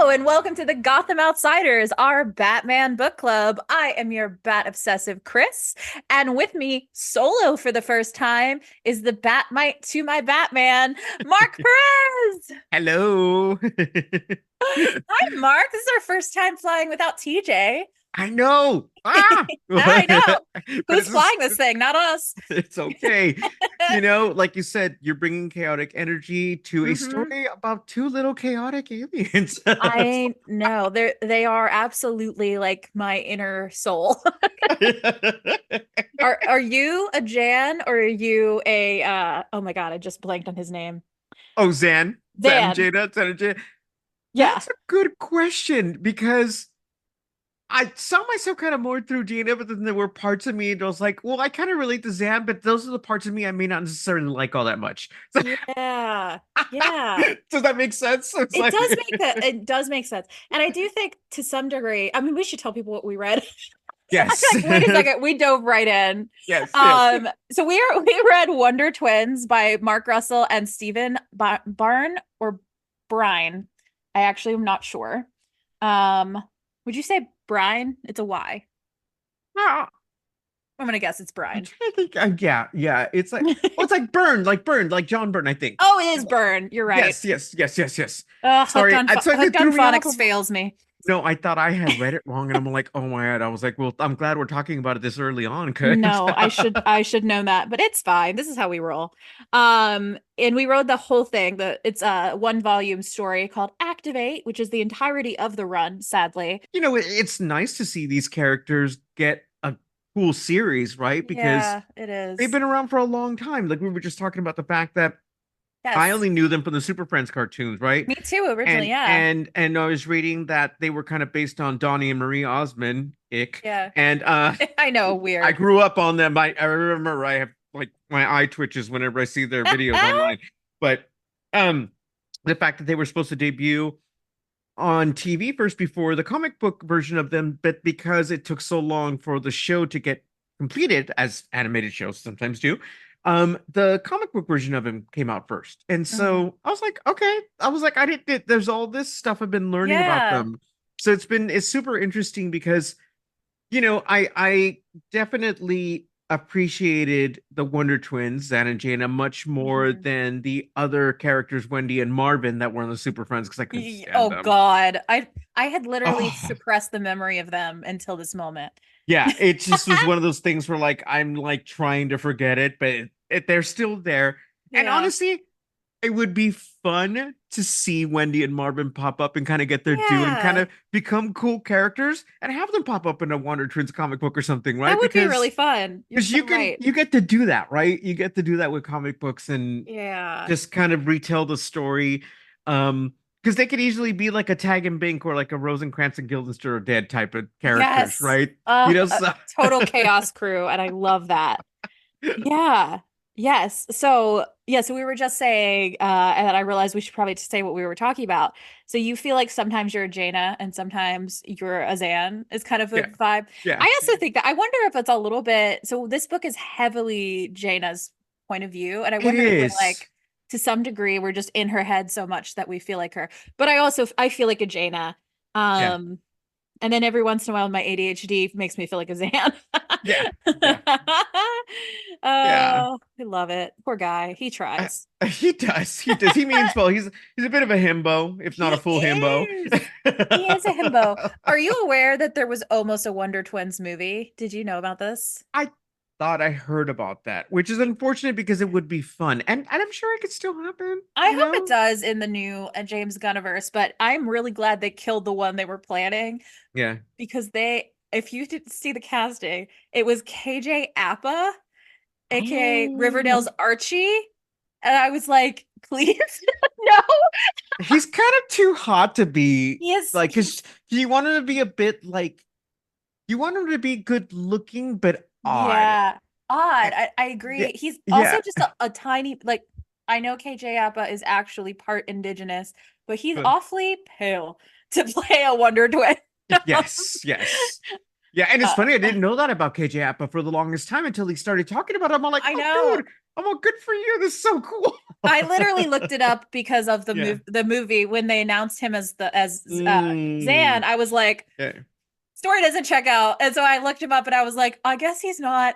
And welcome to the Gotham Outsiders, our Batman book club. I am your bat obsessive Chris, and with me, solo for the first time, is the Batmite to my Batman, Mark Perez. Hello. Hi, Mark. This is our first time flying without TJ. I know. Ah, I know. but Who's flying this thing? Not us. it's okay. Like you said, you're bringing chaotic energy to a hmm story about two little chaotic aliens. I know. They are absolutely like my inner soul. Are you a Jan or are you a oh my God, I just blanked on his name. Oh, Zan and Zan. Jayna, Zan and Jayna. Yeah. That's a good question because I saw myself kind of more through Gina, but then there were parts of me that was like, well, I kind of relate to Zan, but those are the parts of me I may not necessarily like all that much. So, Yeah. Yeah. does that make sense? It's It like, does make that it does make sense. And I do think to some degree, I mean, we should tell people what we read. I yes, feel like, wait a second, we dove right in. yes. So we read Wonder Twins by Mark Russell and Stephen Byrne or Brine. I actually am not sure. Would you say Brine? It's a Y. Ah, I'm gonna guess it's I'm Brine. trying to think. Yeah. It's like, well, it's like Byrne, like John Byrne, I think. Oh, it is Byrne. You're right. Yes. Hooked Sorry, on so it Hooked on threw me off. Phonics fails me. No, I thought I had read it wrong, and I'm like, oh my God. I was like, well, I'm glad we're talking about it this early on, because No, I should know that, but it's fine. This is how we roll. And we wrote the whole thing. It's a one volume story called Activate, which is the entirety of the run, sadly. it's nice to see these characters get a cool series, right? Because Yeah, it they've is. been around for a long time. Like we were just talking about the fact that I Yes. only knew them from the Super Friends cartoons, right? Me too, originally, And yeah. and and I was reading that they were kind of based on Donnie and Marie Osmond, ick. Yeah. And I know, I weird. grew up on them. I remember I have like my eye twitches whenever I see their videos online. But um the fact that they were supposed to debut on TV first before the comic book version of them, but because it took so long for the show to get completed, as animated shows sometimes do, the comic book version of him came out first. And Mhm. so I was like, okay. I was like, I didn't, there's all this stuff I've been learning about Yeah. them. So it's super interesting because I definitely appreciated the Wonder Twins, Zan and Jayna, much more Mhm. than the other characters, Wendy and Marvin, that were in the Super Friends because I couldn't stand Oh them. God. I had literally Oh, suppressed the memory of them until this moment. yeah. It just was one of those things where like I'm like trying to forget it, but they're still there. And Yeah. honestly, it would be fun to see Wendy and Marvin pop up and kind of get their due and kind Yeah. of become cool characters and have them pop up in a Wonder Twins comic book or something, That right? would be really Because fun. You're because so right. you get to do that, right? You get to do that with comic books and Yeah. just kind of retell the story. Because they could easily be like a Tag and Bink or like a Rosencrantz and Guildenstern are dead type of characters, Yes. right? You know, A so total chaos crew, and I love that. Yeah. Yes. So we were just saying, and then I realized we should probably just say what we were talking about. So you feel like sometimes you're a Jaina and sometimes you're a Zan is kind of the yeah, vibe. yeah, I also think that I wonder if it's a little bit, so this book is heavily Jaina's point of view, and I it wonder if we're is. like to some degree we're just in her head so much that we feel like her. But I feel like a Jaina. Yeah, Um, and then every once in a while, my ADHD makes me feel like a Zan. yeah, yeah, yeah. Oh, I love it. Poor guy. He Uh, tries. he does. He does. He means well. He's a bit of a himbo, if not a He full himbo. is. He is a himbo. Are you aware that there was almost a Wonder Twins movie? Did you know about this? I thought I heard about that, which is unfortunate because it would be fun, and I'm sure it could still happen. I hope it does in the new James Gunniverse, but I'm really glad they killed the one they were planning Yeah. because if you didn't see the casting, it was KJ Appa, aka Oh, Riverdale's Archie. And I was like, please, no. he's kind of too hot to be He is like, he because you want him to be a bit like, you want him to be good looking, but odd. Yeah, odd. Eh, I Yeah, agree. He's also yeah. just a tiny, like, I know KJ Appa is actually part indigenous, but he's But awfully pale to play a Wonder Twin. yes. Yeah, and it's Uh, funny, I didn't know that about KJ Appa for the longest time until he started talking about it. I'm like, I oh, know. dude, I'm all good for you. This is so cool. I literally looked it up because of Yeah. the movie when they announced him as the as Mm. Zan. I was like, Yeah. story doesn't check out. And so I looked him up and I was like, I guess he's not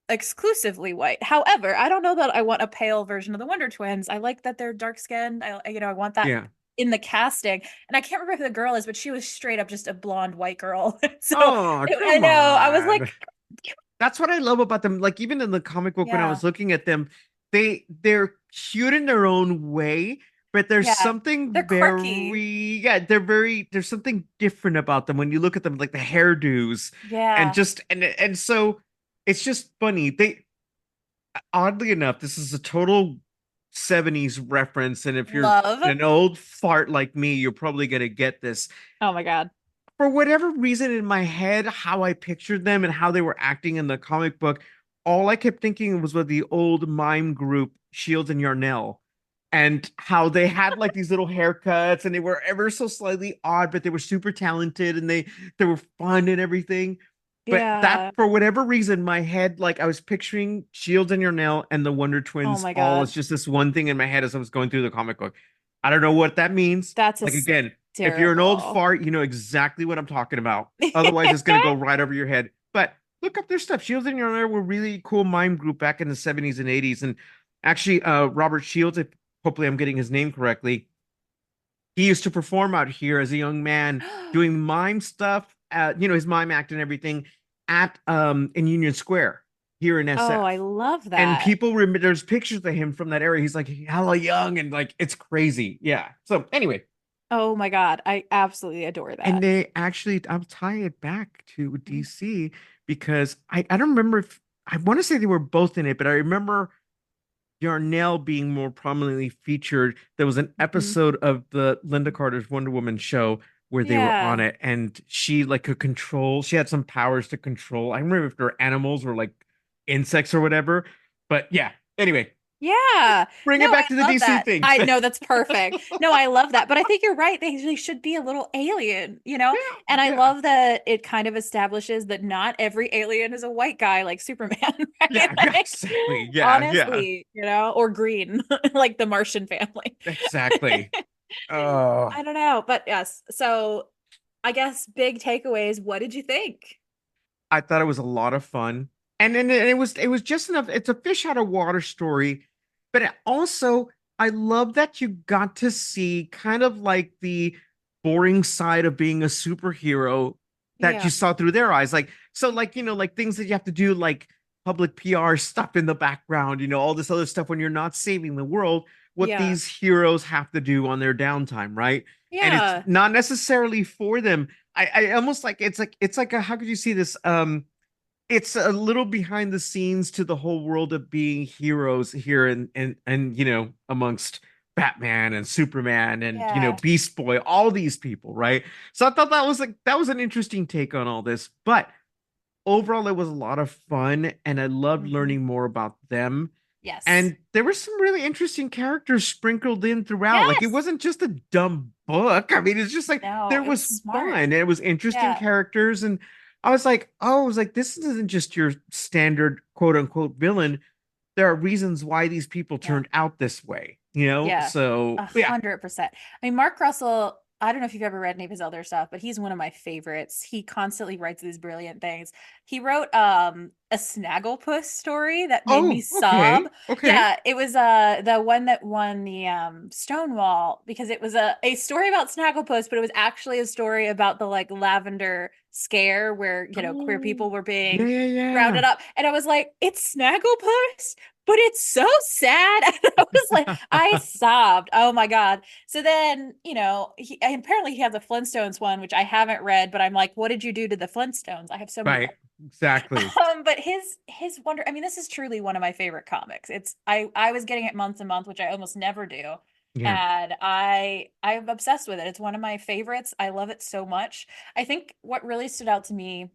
exclusively white. However, I don't know that I want a pale version of the Wonder Twins. I like that they're dark skinned. I want that Yeah. in the casting. And I can't remember who the girl is, but she was straight up just a blonde white girl. So Oh, I come know. I was on. like, That's what I love about them. Like even in the comic book when I yeah, was looking at them, they're cute in their own way, but there's yeah. something They're quirky. there's something different about them when you look at them, like the hairdos and Yeah. just and so it's just funny. They oddly enough, this is a total 70s reference, and if you're Love. an old fart like me, you're probably gonna get this. Oh my God. For whatever reason in my head, how I pictured them and how they were acting in the comic book, all I kept thinking was with the old mime group Shields and Yarnell, and how they had like these little haircuts and they were ever so slightly odd, but they were super talented and they were fun and everything. But that Yeah. for whatever reason, my head, like I was picturing Shields and Yarnell and the Wonder Oh Twins my all as God. just this one thing in my head as I was going through the comic book. I don't know what that means. That's Like again, if you're an old hysterical. fart, you know exactly what I'm talking about. Otherwise, it's gonna go right over your head. But look up their stuff. Shields and Yarnell were really cool mime group back in the 70s and 80s. And actually, Robert Shields, if hopefully I'm getting his name correctly, he used to perform out here as a young man doing mime stuff, his mime act and everything at in Union Square here in Oh, SF. I love And that. people remember there's pictures of him from that area. He's like hella young and like it's crazy. Yeah. So anyway, Oh my God. I absolutely adore and that. they actually I'll tie it back to Mhm. DC because I don't remember if I want to say they were both in it, but I remember Yarnell being more prominently featured. There was an Mhm. episode of the Linda Carter's Wonder Woman show where they were on Yeah. it, and she like could control. She had some powers to control. I remember if they're animals or like insects or whatever. But yeah. Anyway, Yeah. bring No, it back to the I love DC that. things. I Yeah. know that's perfect. No, I love that. But I think you're right. They should be a little alien, you know? And I Yeah. love that it kind of establishes that not every alien is a white guy like Superman, right? Yeah. Like, Exactly. Yeah. Yeah. honestly, or green, like the Martian family. Exactly. Oh, I don't know. But yes. So I guess big takeaways. What did you think? I thought it was a lot of fun. And it was just enough. It's a fish out of water story, but it also I love that you got to see kind of like the boring side of being a superhero that Yeah. you saw through their eyes. Like so like like things that you have to do like public PR stuff in the background, all this other stuff when you're not saving the world, what Yeah. these heroes have to do on their downtime, right? And it's Yeah. not necessarily for them. I almost like it's like a how could you see this? It's a little behind the scenes to the whole world of being heroes here and amongst Batman and Superman and Yeah. Beast Boy, all these people, right? So I thought that was an interesting take on all this, but overall it was a lot of fun and I loved Mhm. learning more about them. Yes. And there were some really interesting characters sprinkled in throughout. Like it Yes. wasn't just a dumb book. I mean, it's just like No, there it was was fun smart. and it was interesting Yeah. characters. And I was like, this isn't just your standard quote unquote villain. There are reasons why these people Yeah. turned out this way. Yeah. So yeah. 100%. I mean, Mark Russell, I don't know if you've ever read any of his other stuff, but he's one of my favorites. He constantly writes these brilliant things. He wrote a Snagglepuss story that made me Oh, sob. okay. Okay. Yeah, it was the one that won the Stonewall because it was a story about Snagglepuss, but it was actually a story about the like lavender scare where, queer Oh, people were yeah, being yeah, rounded up. And I was like, it's Snagglepuss, but it's so sad. And I was like, yeah. I sobbed. Oh my God. So then, apparently he has a Flintstones one, which I haven't read, but I'm like, what did you do to the Flintstones? I have so many Right. questions. Exactly. But his Wonder, I mean, this is truly one of my favorite comics. I was getting it month to month, which I almost never do. Yeah. And I'm obsessed with it. It's one of my favorites. I love it so much. I think what really stood out to me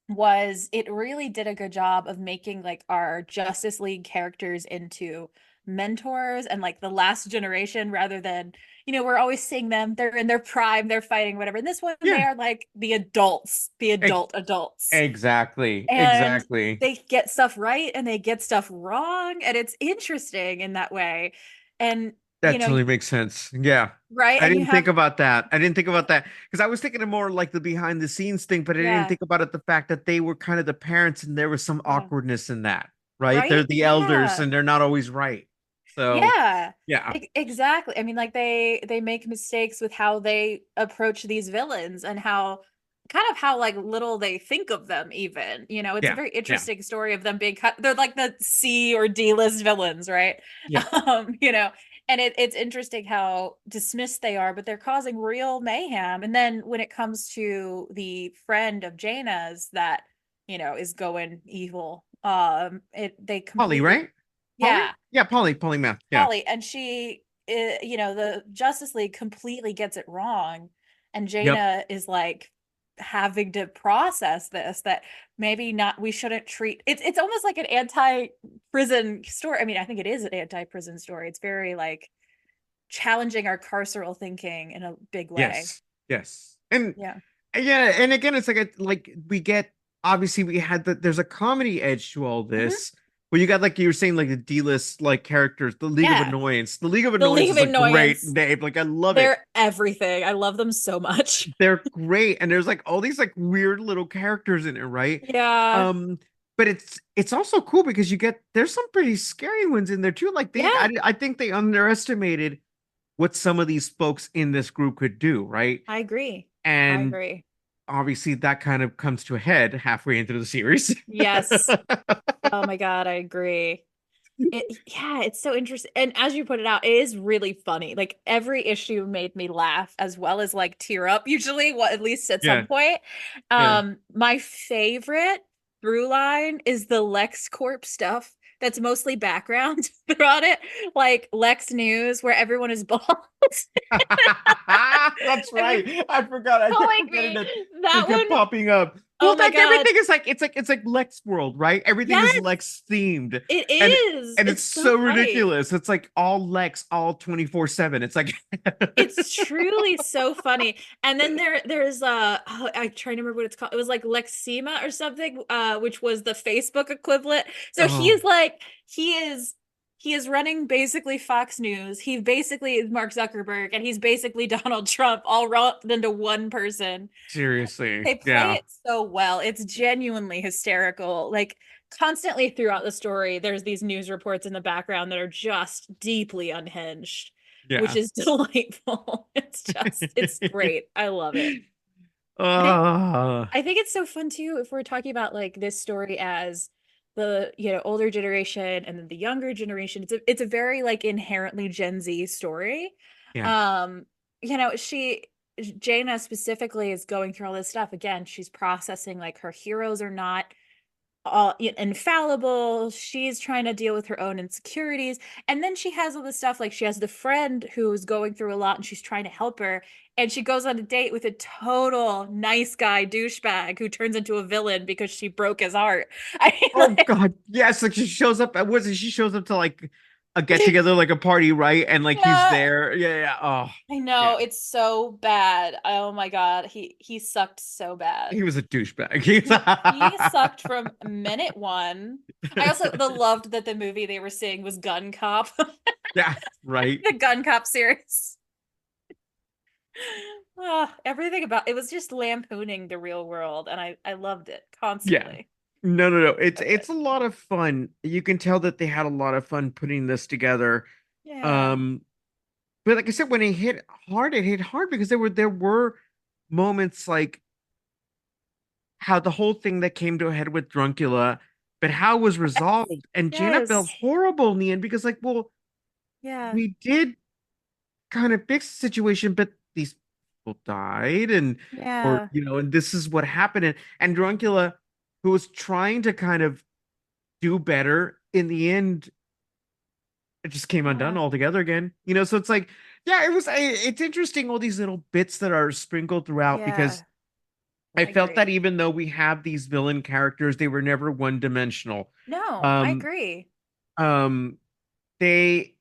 was it really did a good job of making like our Justice League characters into mentors and like the last generation rather than, we're always seeing them, they're in their prime, they're fighting, whatever. And this one, they Yeah. are like the adults, the Ex- adults. exactly. And Exactly. they get stuff right and they get stuff wrong. And it's interesting in that way. And, That totally makes sense. Yeah. right. I And you didn't think have, about that. I didn't think about that because I was thinking of more like the behind the scenes thing, but I didn't yeah, think about it the fact that they were kind of the parents and there was some yeah, awkwardness in that, right? They're right. the elders Yeah. and they're not always right. So, Yeah, yeah. exactly. I mean, like they make mistakes with how they approach these villains and how kind of how like little they think of them even. It's a Yeah. very Yeah. interesting story of them being they're like the C or D list villains, right? Yeah. Um, you know, and it's interesting how dismissed they are, but they're causing real mayhem. And then when it comes to the friend of Jaina's that, is going evil, they Polly, completely, right? Polly? yeah, Yeah, Polly, Polly Math. Yeah. Polly, and she, the Justice League completely gets it wrong, and Yep. Jaina is like having to process this that maybe not we shouldn't treat it's almost like an anti-prison story. I mean, I think it is an anti-prison story. It's very like challenging our carceral thinking in a big way. Yes. Yes. And Yeah. yeah, and again, it's like we get obviously we had there's a comedy edge to all Hmm. this. Well, you got like you were saying, like the D-list like characters, the League of Yeah. Annoyance. The League of The League Annoyance of is a great Annoyance. name. Like I love it. They're everything. I love them so much. They're great, and there's like all these like weird little characters in it, right? Yeah. Um, but it's also cool because you get there's some pretty scary ones in there too. Like Yeah. I think they underestimated what some of these folks in this group could do, right? I agree. I And agree. obviously that kind of comes to a head halfway into the series. Yes. Oh my God, I agree. Yeah, it's so interesting. And as you put it out, it is really funny. Like every issue made me laugh as well as like tear up, usually, what at least at some Yeah, point. yeah. My favorite through line is the LexCorp stuff that's mostly background throughout it, like Lex News, where everyone is bald. That's Every right. I forgot. I kept Killing forgetting me. that That it kept one, popping up. oh Well, my like God. everything is like it's like Lex World, right? Everything is Yes, Lex themed, it and is. and it's It's so so funny. ridiculous. It's like all Lex, all 24/7. It's like It's truly so funny. And then there's I'm trying to remember what it's called. It was like Lexema or something, which was the Facebook equivalent. So oh, he is running basically Fox News. He basically is Mark Zuckerberg and he's basically Donald Trump all rolled into one person. seriously. They play Yeah. it so well. It's genuinely hysterical. Like constantly throughout the story, there's these news reports in the background that are just deeply unhinged, which Yeah. is delightful. It's great. I love it. And Uh, I think it's so fun too if we're talking about like this story as the, older generation and then the younger generation. It's a very like inherently Gen Z story. yeah. Um, she Jaina specifically is going through all this stuff. Again, she's processing like her heroes are not all infallible. She's trying to deal with her own insecurities. And then she has all this stuff like she has the friend who's going through a lot and she's trying to help her. And she goes on a date with a total nice guy douchebag who turns into a villain because she broke his heart. I mean, Oh God. Yes, like she shows up. Was it she shows up to like a get together, like a party, right? And like he's yeah, there. Yeah, yeah. Oh, I know yeah. it's so bad. Oh my God, he sucked so bad. He was a douchebag. He's He sucked from minute one. I also the loved that the movie they were seeing was Gun Cop, yeah, right. the Gun Cop series. Everything about it was just lampooning the real world, and I loved it Yeah. constantly. No, no, no. It's So good. it's a lot of fun. You can tell that they had a lot of fun putting this together. Yeah. Um, but like I said, when it hit hard because there were moments like how the whole thing that came to a head with Druncula, but how it was resolved. And Jaina felt Yes. horrible in the end because, like, well, Yeah. we did kind of fix the situation, but these people died, and or Yeah. and this is what happened. And Druncula, who was trying to kind of do better, in the end, it just came undone Yeah. altogether again. So it's like, yeah, it's interesting all these little bits that are sprinkled throughout because Yeah. I I felt that agree. even though we have these villain characters, they were never one dimensional. No, I Um, agree. um, they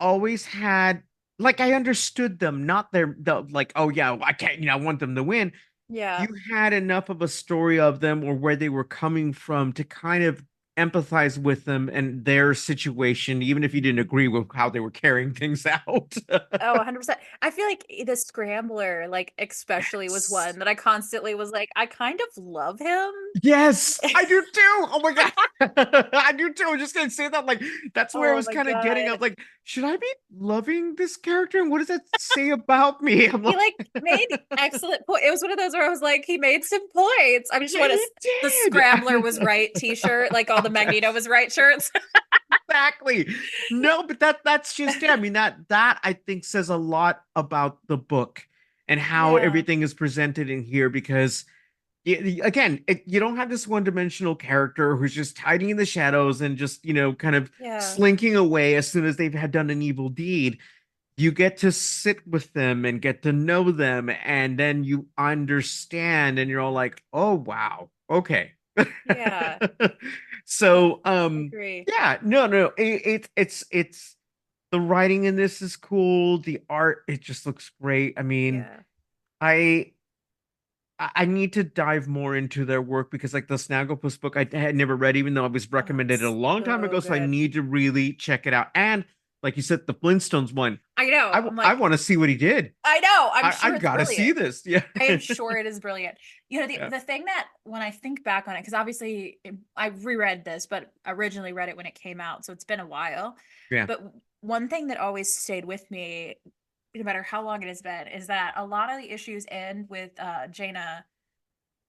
always had, like, I understood them, not the like, oh yeah, I can't, I want them to win. You Yeah. had enough of a story of them or where they were coming from to kind of empathize with them and their situation, even if you didn't agree with how they were carrying things out. Oh, 100%. I feel like the Scrambler, like, especially was Yes. one that I constantly was like, I kind of love him. Yes, I do too. Oh my God. I do too. I'm just gonna say that. Like, that's where I Oh was my kind of getting. I God. was like, should I be loving this character? And what does that say about me? I'm He like, like made excellent point. It was one of those where I was like, he made some points. I just yeah, want to he the did. Scrambler was right t-shirt, like all the Magneto Yes, was right shirts. exactly. No, but that's just it. I mean, that I think says a lot about the book and how Yeah. everything is presented in here because again, you don't have this one-dimensional character who's just hiding in the shadows and just, kind of Yeah. slinking away as soon as they've had done an evil deed. You get to sit with them and get to know them, and then you understand, and you're all like, "Oh, wow, okay." Yeah. I So, agree. yeah, no, no, it's the writing in this is cool. The art, it just looks great. I mean, Yeah. I I need to dive more into their work because like the Snagglepuss book I had never read, even though it was Oh, recommended a it's long time so ago. So I good. need to really check it out. And like you said, the Flintstones one, I know. I'm I like, want to see what he did. I know. I'm I sure it's gotta see brilliant. this. Yeah. I am sure it is brilliant. You know, Yeah. the thing that when I think back on it, because obviously I reread this, but originally read it when it came out, so it's been a while. Yeah. But one thing that always stayed with me, no matter how long it has been, is that a lot of the issues end with Jayna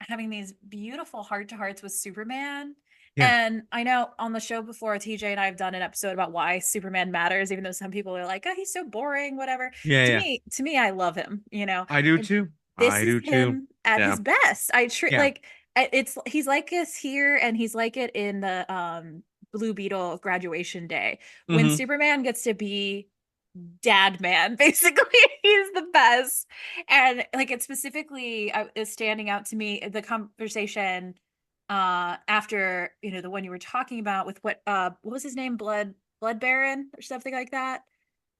having these beautiful heart to hearts with Superman. Yeah. And I know on the show before, TJ and I have done an episode about why Superman matters, even though some people are like, "Oh, he's so boring," whatever. Yeah. Yeah. To me, I love him. You know, I do and too. this I is do too. him at Yeah. his best. I treat Yeah. like it's he's like this here, and he's like it in the Blue Beetle graduation day when Hmm. Superman gets to be dad man basically. He's the best. And like it specifically is standing out to me the conversation after the one you were talking about with what was his name, blood baron or something like that,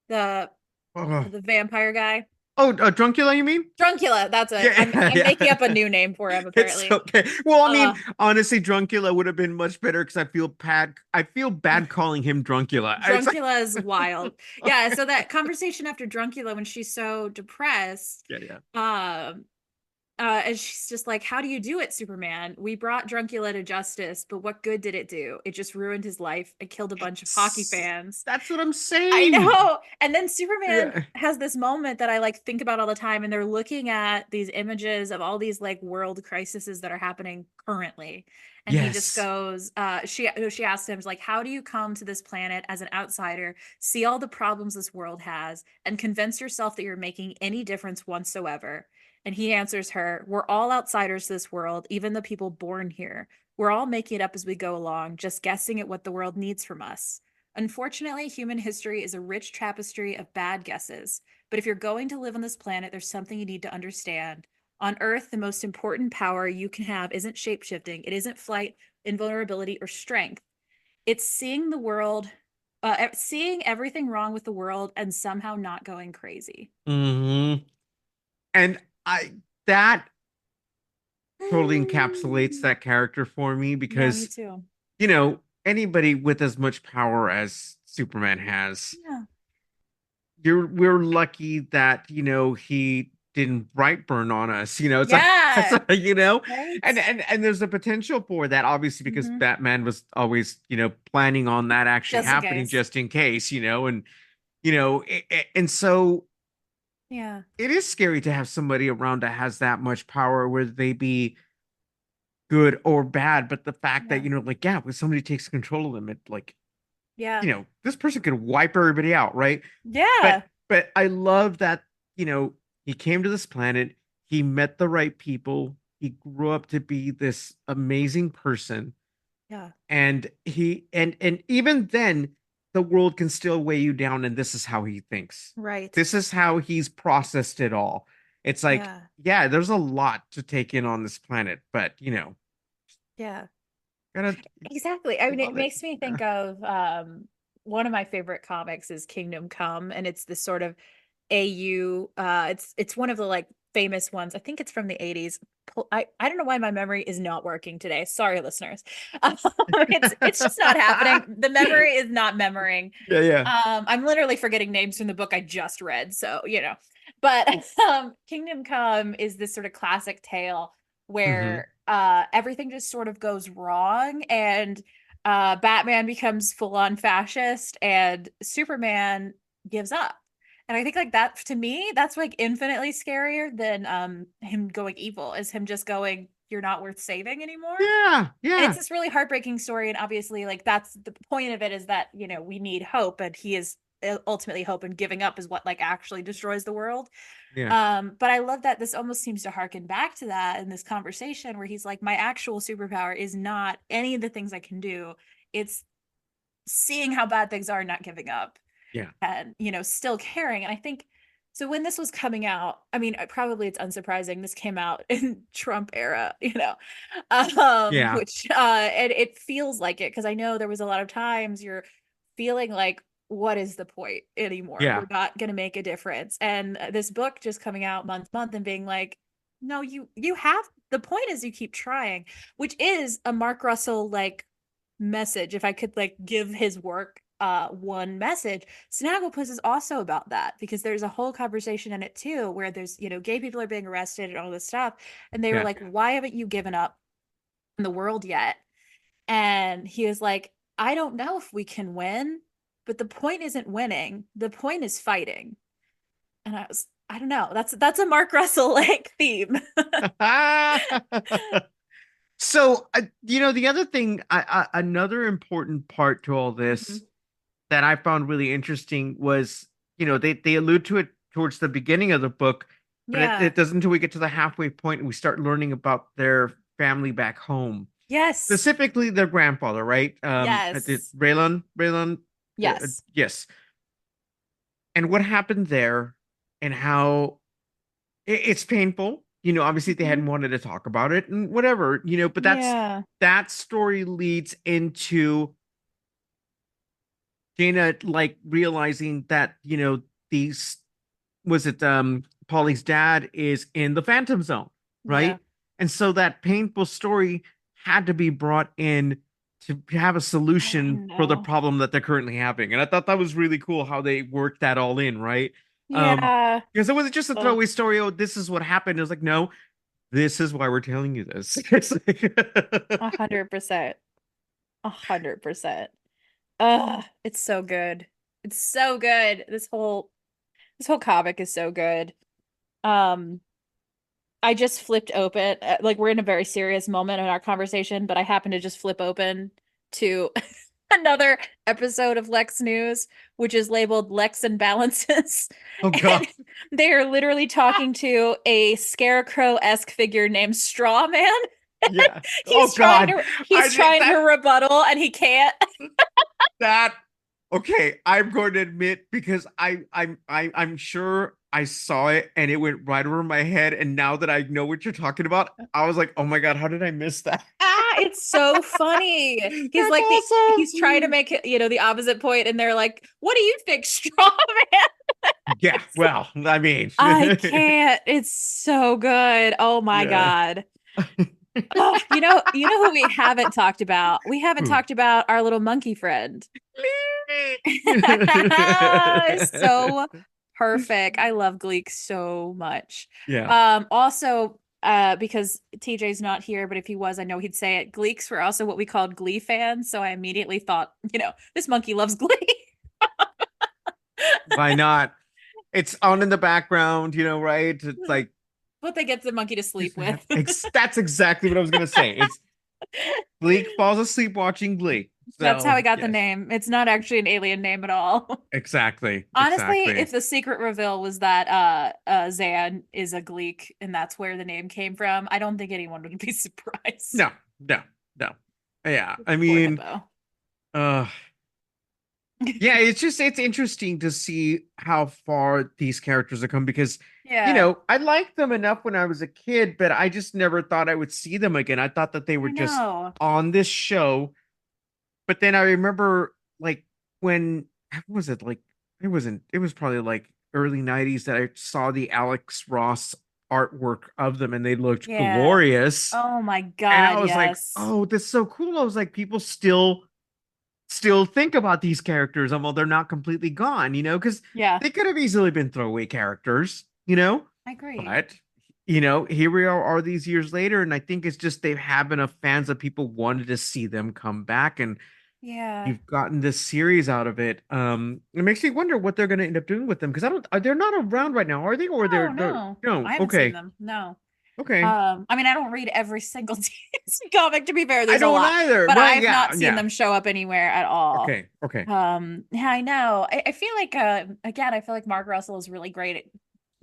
the Oh, the vampire guy. oh, Druncula, you mean? Druncula, that's it. Yeah. I'm Yeah. making up a new name for him It's apparently. okay. Well, I mean, uh honestly, Druncula would have been much better because I feel bad calling him Druncula. It's like, Druncula is wild. Yeah, so that conversation after Druncula when she's so depressed, yeah, yeah. um and she's just like, "How do you do it, Superman? We brought Druncula to justice, but what good did it do? It just ruined his life. It killed a bunch of hockey fans." That's what I'm I saying. know. And then Superman Yeah. has this moment that I like think about all the time, and they're looking at these images of all these like world crises that are happening currently. And he just Yes. goes, she asks him, like, how do you come to this planet as an outsider, see all the problems this world has, and convince yourself that you're making any difference whatsoever? And he answers her, we're all outsiders to this world, even the people born here. We're all making it up as we go along, just guessing at what the world needs from us. Unfortunately, human history is a rich tapestry of bad guesses. But if you're going to live on this planet, there's something you need to understand. On Earth, the most important power you can have isn't shapeshifting, it isn't flight, invulnerability, or strength. It's seeing the world, seeing everything wrong with the world and somehow not going crazy. Hmm. And I that totally encapsulates that character for me Yeah, me because, too. anybody with as much power as Superman has, Yeah. we're lucky that, he didn't bright burn on us. It's like that's Yeah. and Right. and there's a potential for that, obviously, because Hmm. Batman was always, planning on that actually Just in happening case. just in case, and and so Yeah. it is scary to have somebody around that has that much power, whether they be good or bad. But the fact that, Yeah. like, yeah, when somebody takes control of them, it like, Yeah. this person could wipe everybody out, right? But Yeah. I love that, he came to this planet, he met the right people, he grew up to be this amazing person, Yeah. and and even then the world can still weigh you down, and this is how he thinks. Right. This is how he's processed it all. It's like, Yeah. yeah, there's a lot to take in on this planet, but Yeah. gotta Exactly. I mean, it love it. makes me Yeah. think of one of my favorite comics is Kingdom Come, and it's this sort of AU. It's one of the like famous ones. I think it's from the 80s. I don't know why my memory is not working today. Sorry, listeners. It's just not happening. The memory is not memorying. Yeah, yeah. I'm literally forgetting names from the book I just read, so you know. But Kingdom Come is this sort of classic tale Hmm. where everything just sort of goes wrong, and Batman becomes full on fascist and Superman gives up. And I think like that to me, that's like infinitely scarier than him going evil, is him just going, you're not worth saving anymore. Yeah, And it's yeah, this really heartbreaking story. And obviously, like that's the point of it, is that, you know, we need hope, and he is ultimately hope, and giving up is what like actually destroys the world. yeah, But I love that this almost seems to harken back to that in this conversation where he's like, my actual superpower is not any of the things I can do. It's seeing how bad things are, not giving up, yeah, and, you know, still caring. And I think so when this was coming out, I mean, probably it's unsurprising this came out in Trump era, you know, yeah, which and it feels like it, because I know there was a lot of times you're feeling like, what is the point anymore? yeah, We're not going to make a difference. And this book just coming out month and being like, no, you have, the point is you keep trying, which is a Mark Russell like message. If I could like give his work one message, Snagglepuss is also about that, because there's a whole conversation in it too where there's, you know, gay people are being arrested and all this stuff, and they were yeah, like, why haven't you given up in the world yet? And he was like, I don't know if we can win, but the point isn't winning, the point is fighting. And I don't know, that's a Mark Russell like theme. So, the other thing, another important part to all this Mhm. that I found really interesting was, they allude to it towards the beginning of the book, but Yeah. it doesn't until we get to the halfway point and we start learning about their family back home, Yes. specifically their grandfather, right? Yes. Braylon, Yes. yes, and what happened there, and how it's painful. Obviously they Mhm. hadn't wanted to talk about it and whatever, but Yeah. that story leads into Jayna like realizing that, these was it Polly's dad is in the Phantom Zone, Yeah. right? And so that painful story had to be brought in to have a I solution for the know. problem that they're currently having. And I thought that was really cool how they worked that all in, right? Yeah. Because it wasn't just a Oh, throwaway story. Oh, this is what happened. It was like, no, this is why we're telling you this. It's like 100%. 100%. It's so good. It's so good. This whole comic is so good. Um, I just flipped open, like we're in a very serious moment in our conversation, but I happened to just flip open to another episode of Lex News, which is labeled Lex and Balances. oh And god. they are literally talking to a scarecrow-esque figure named Straw Man. Yeah. Oh He's trying god. to I he's trying to that rebuttal and he can't. that okay, I'm going to admit because I'm sure I saw it and it went right over my head, and now that I know what you're talking about, I was like, "Oh my God, how did I miss that?" It's so funny. He's That's like he's trying to awesome. make it, you know, the opposite point, and they're like, "What do you think, Straw Man?" Yeah, It's like, well, I mean, I can't. It's so good. Oh my yeah. God. Oh, you know who we haven't talked about? We haven't Who? talked about our little monkey friend. It's so perfect. I love Gleek so much. Yeah. Also, because TJ's not here, but if he was, I know he'd say it. Gleeks were also what we called Glee fans, so I immediately thought, this monkey loves Glee. Why not? It's on in the background, right? It's like What they get the monkey to sleep with. that's exactly what I was gonna say. It's Bleak falls asleep watching Glee. That's how So I got the yes, name. It's not actually an alien name at all. exactly, Honestly, exactly. if the secret reveal was that Zan is a Gleek and that's where the name came from, I don't think anyone would be surprised. No, no, no. Yeah, I Poor mean, hippo. uh, yeah, it's interesting to see how far these characters have come because, Yeah, I liked them enough when I was a kid, but I just never thought I would see them again. I thought that they were I just know. on this show, but then I remember like when what was it like it was probably like early 90s that I saw the Alex Ross artwork of them and they looked Yeah. glorious. Oh my And I God, was like, yes. oh, that's so cool. I was like, people still think about these characters, although they're not completely gone, because Yeah, they could have easily been throwaway characters. I agree. But here we are these years later, and I think it's just they've had enough fans that people wanted to see them come back, and Yeah. you've gotten this series out of it. It makes me wonder what they're going to end up doing with them because I don't. They're not around right now, are they? Or No, they're no. no. I haven't seen Okay, them. No. okay. I mean, I don't read every single DC comic, to be fair, I there's a don't lot, either. but Well, I've yeah, not seen yeah. them show up anywhere at all. Okay, okay. Yeah, I know. I feel like again, I feel like Mark Russell is really great at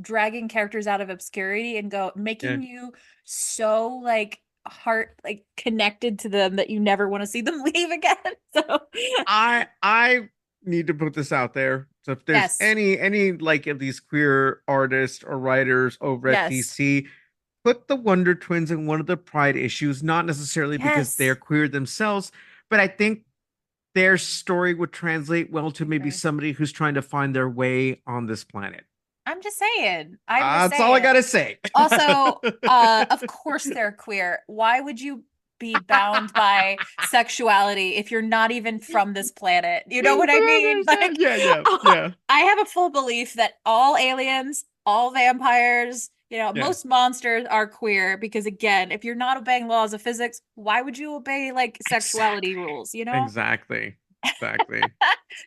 dragging characters out of obscurity and Yeah. making you so like heart like connected to them that you never want to see them leave again. So I need to put this out there. So if there's yes. any like of these queer artists or writers over at Yes. DC, put the Wonder Twins in one of the Pride issues, not necessarily because they're Yes. queer themselves, but I think their story would translate well to I maybe agree. somebody who's trying to find their way on this planet. I'm just saying. I'm just That's all I saying. gotta say. Also, of course they're queer. Why would you be bound by sexuality if you're not even from this planet? You know what I mean? There's that. Like, Yeah, yeah, yeah, I have a full belief that all aliens, all vampires, yeah. most monsters are queer because again, if you're not obeying laws of physics, why would you obey like Exactly. sexuality rules? Exactly. Exactly.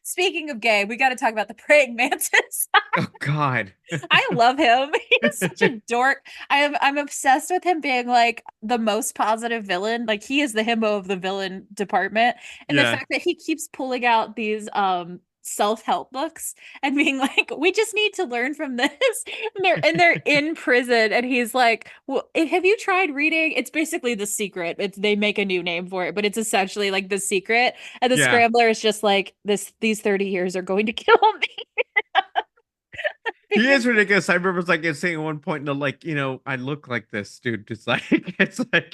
Speaking of gay, we got to talk about the praying mantis. Oh God. I love him. He's such a dork. I'm obsessed with him being like the most positive villain. Like he is the himbo of the villain department. And the Yeah. fact that he keeps pulling out these self-help books and being like, we just need to learn from this. And they're in prison and he's like, well, have you tried reading? It's basically The Secret. They make a new name for it, but it's essentially like The Secret. And the Yeah. Scrambler is just like these 30 years are going to kill me. He is Because ridiculous. I remember like saying at one point, no, like, I look like this, dude. It's like it's like.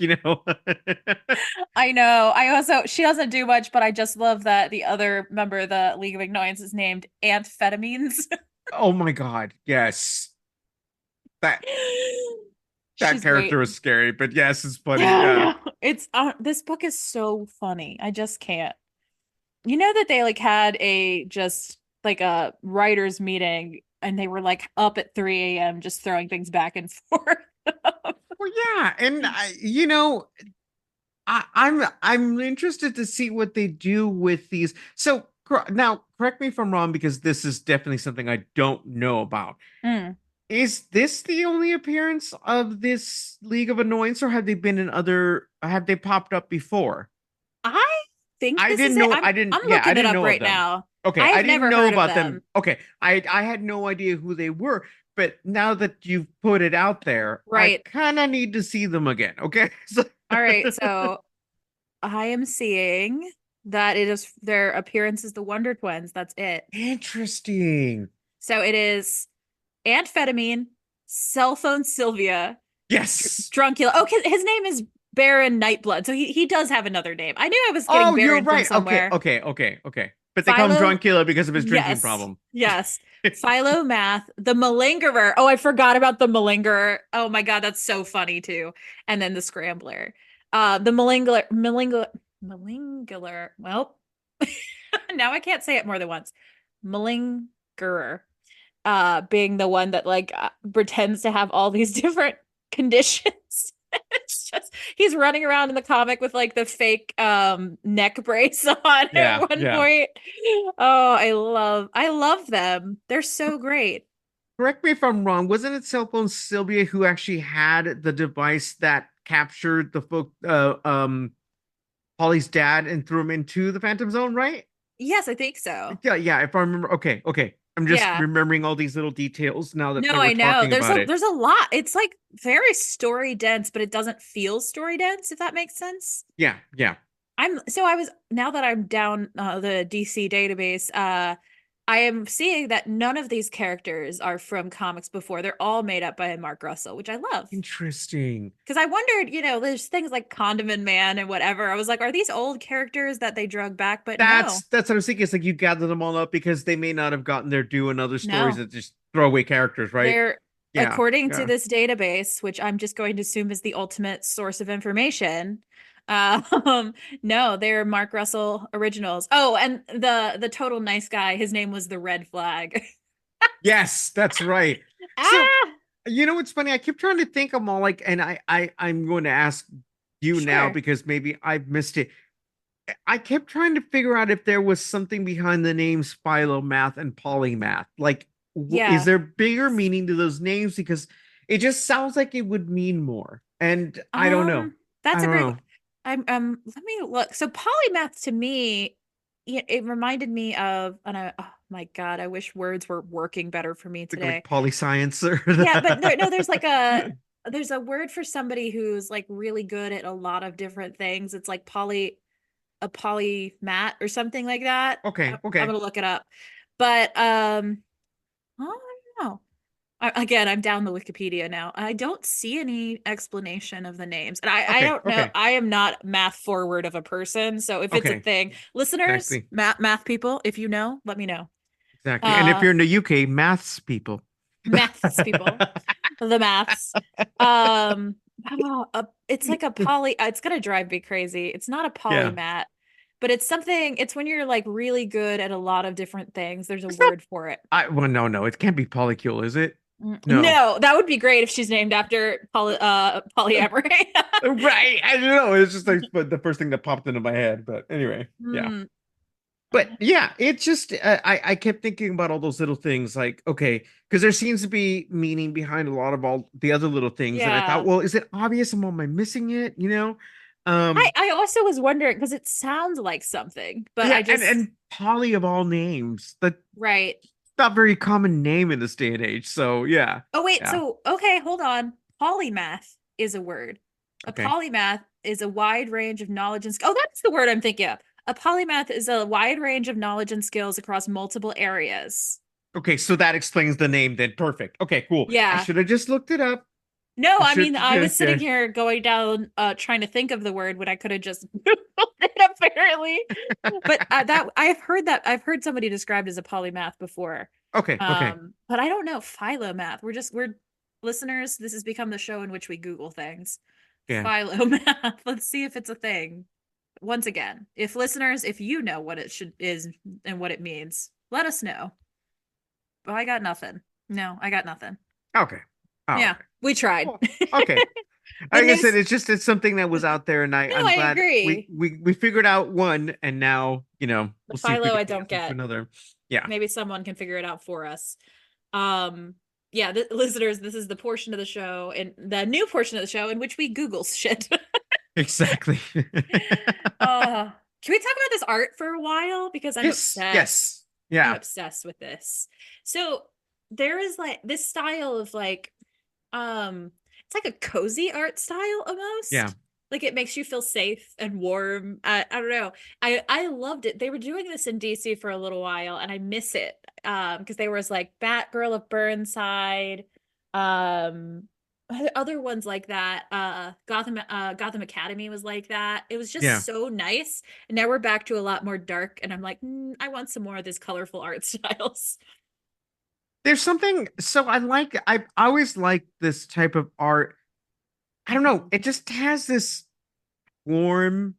I know. She doesn't do much, but I just love that the other member of the League of Annoyance is named Amphetamines. Oh my God. Yes. That that She's great. character was scary, but yes, it's funny. Yeah, I Yeah. know. This book is so funny. I just can't. You know that they like had a just like a writers meeting and they were like up at 3 a.m. just throwing things back and forth. Well, yeah, and I'm interested to see what they do with these. So now, correct me if I'm wrong, because this is definitely something I don't know about. Mm. Is this the only appearance of this League of Annoyance, or have they been in other? Have they popped up before? I think I this is didn't it. know. I'm I didn't. I'm Yeah, I looking it didn't up know of right them. now. Okay, I I have didn't never know heard of about them. them. Okay, I had no idea who they were, but now that you've put it out there, I Right. kind of need to see them again. Okay. So, All right. So I am seeing that it is their appearance is the Wonder Twins. That's it. interesting. So it is amphetamine, cell phone Sylvia, Yes. Druncula. Oh, his name is Baron Nightblood. So he does have another name. I knew I was getting Oh, you're Baron from right. Okay, somewhere. okay, okay, okay. But they call him Philo, Drunk because of his drinking yes, problem. yes. Philo Math, the Malingerer. Oh, I forgot about the Malingerer. Oh my God, that's so funny too. And then the Scrambler. The Malingerer. Well, now I can't say it more than once. Malingerer. Being the one that like pretends to have all these different conditions. It's just he's running around in the comic with like the fake neck brace on at Yeah, one yeah. point. Oh, I love them. They're so great. Correct me if I'm wrong. Wasn't it Cell Phone Sylvia who actually had the device that captured the folk, Holly's dad and threw him into the Phantom Zone, right? Yes, I think so. Yeah, yeah. If I remember, okay, okay. I'm just Yeah. remembering all these little details now that No, we're I know. talking There's about a it. there's a lot. It's like very story dense, but it doesn't feel story dense, if that makes sense. Yeah, yeah. I was now that I'm down the DC database, I am seeing that none of these characters are from comics before. They're all made up by Mark Russell, which I love. Interesting. Because I wondered, there's things like Condiment Man and whatever. I was like, are these old characters that they drug back? But no, That's what I was thinking. It's like you gather them all up because they may not have gotten their due in other stories no. that just throwaway characters, right? They're, Yeah, according to yeah. this database, which I'm just going to assume is the ultimate source of information. Um, no, they're Mark Russell originals. Oh, and the total nice guy, his name was the Red Flag. Yes, that's right. So, Ah, you know what's funny? I keep trying to think of them all like, and I'm going to ask you now sure. because maybe I've missed it. I kept trying to figure out if there was something behind the names Philomath and Polymath. Like, is Yeah. there bigger meaning to those names? Because it just sounds like it would mean more. And I don't know. I That's a don't great. know. Let me look. So polymath to me, it reminded me of, and oh my God, I wish words were working better for me Like today. poly science or Yeah, but there, no, the... there's a word for somebody who's like really good at a lot of different things. It's like a polymath or something like that. Okay, I'm okay, gonna look it up. But I don't know. Again, I'm down the Wikipedia now. I don't see any explanation of the names. And I okay, don't know. okay, I am not math forward of a person. So if it's a okay. thing, listeners, Exactly. math people, if you know, let me know. Exactly. And if Uh, you're in the UK, maths people. maths people, the maths. Um, it's like a it's gonna drive me crazy. It's not a Yeah. polymath, but it's something, it's when you're like really good at a lot of different things. There's a It's not word for it. well, no, it can't be polycule, is it? No. No, that would be great if she's named after polyamory. Right. I don't know. It's just like but the first thing that popped into my head. But anyway, yeah. Hmm. But yeah, it's just I kept thinking about all those little things like, okay, because there seems to be meaning behind a lot of all the other little things. And I thought, Yeah. well, is it obvious? Am I missing it? You know? Um, I also was wondering because it sounds like something, but yeah, I just, and Polly of all names. That's right. not a very common name in this day and age. So yeah. Oh, wait. Yeah. So, okay, hold on. Polymath is a word. A Okay. polymath is a wide range of knowledge and oh, that's the word I'm thinking of. A polymath is a wide range of knowledge and skills across multiple areas. Okay, so that explains the name then. Perfect. Okay, cool. I Yeah. should have just looked it up. No, I I should mean, I yeah, was sitting yeah. here going down, trying to think of the word when I could have just Googled it, apparently. But I've heard somebody described as a polymath before. Okay, okay. But I don't know, philomath. We're listeners, this has become the show in which we Google things. Yeah. Philomath. Let's see if it's a thing. Once again, if listeners, if you know what it should is and what it means, let us know. But I got nothing. No, I got nothing. Okay. Oh, Yeah, okay. we tried. Well, okay. The Like I said, news. it's something that was out there, and No, I'm I glad agree. we figured out one, and now The we'll see if we Philo can I think don't of something for get. another. Yeah. Maybe someone can figure it out for us. Yeah, listeners, this is the portion of the show and the new portion of the show in which we Google shit. Exactly. Can we talk about this art for a while? Because I'm Yes. obsessed. Yes. I'm Yeah. obsessed with this. So there is like this style of like, it's like a cozy art style Yeah. almost. Like it makes you feel safe and warm. I don't know. I loved it. They were doing this in DC for a little while, and I miss it. Because there was like Batgirl of Burnside, um, other ones like that. Gotham Academy was like that. It was Yeah. just so nice. And now we're back to a lot more dark, and I'm like, I want some more of these colorful art styles. There's something so I always like this type of art. I don't know. It just has this warm,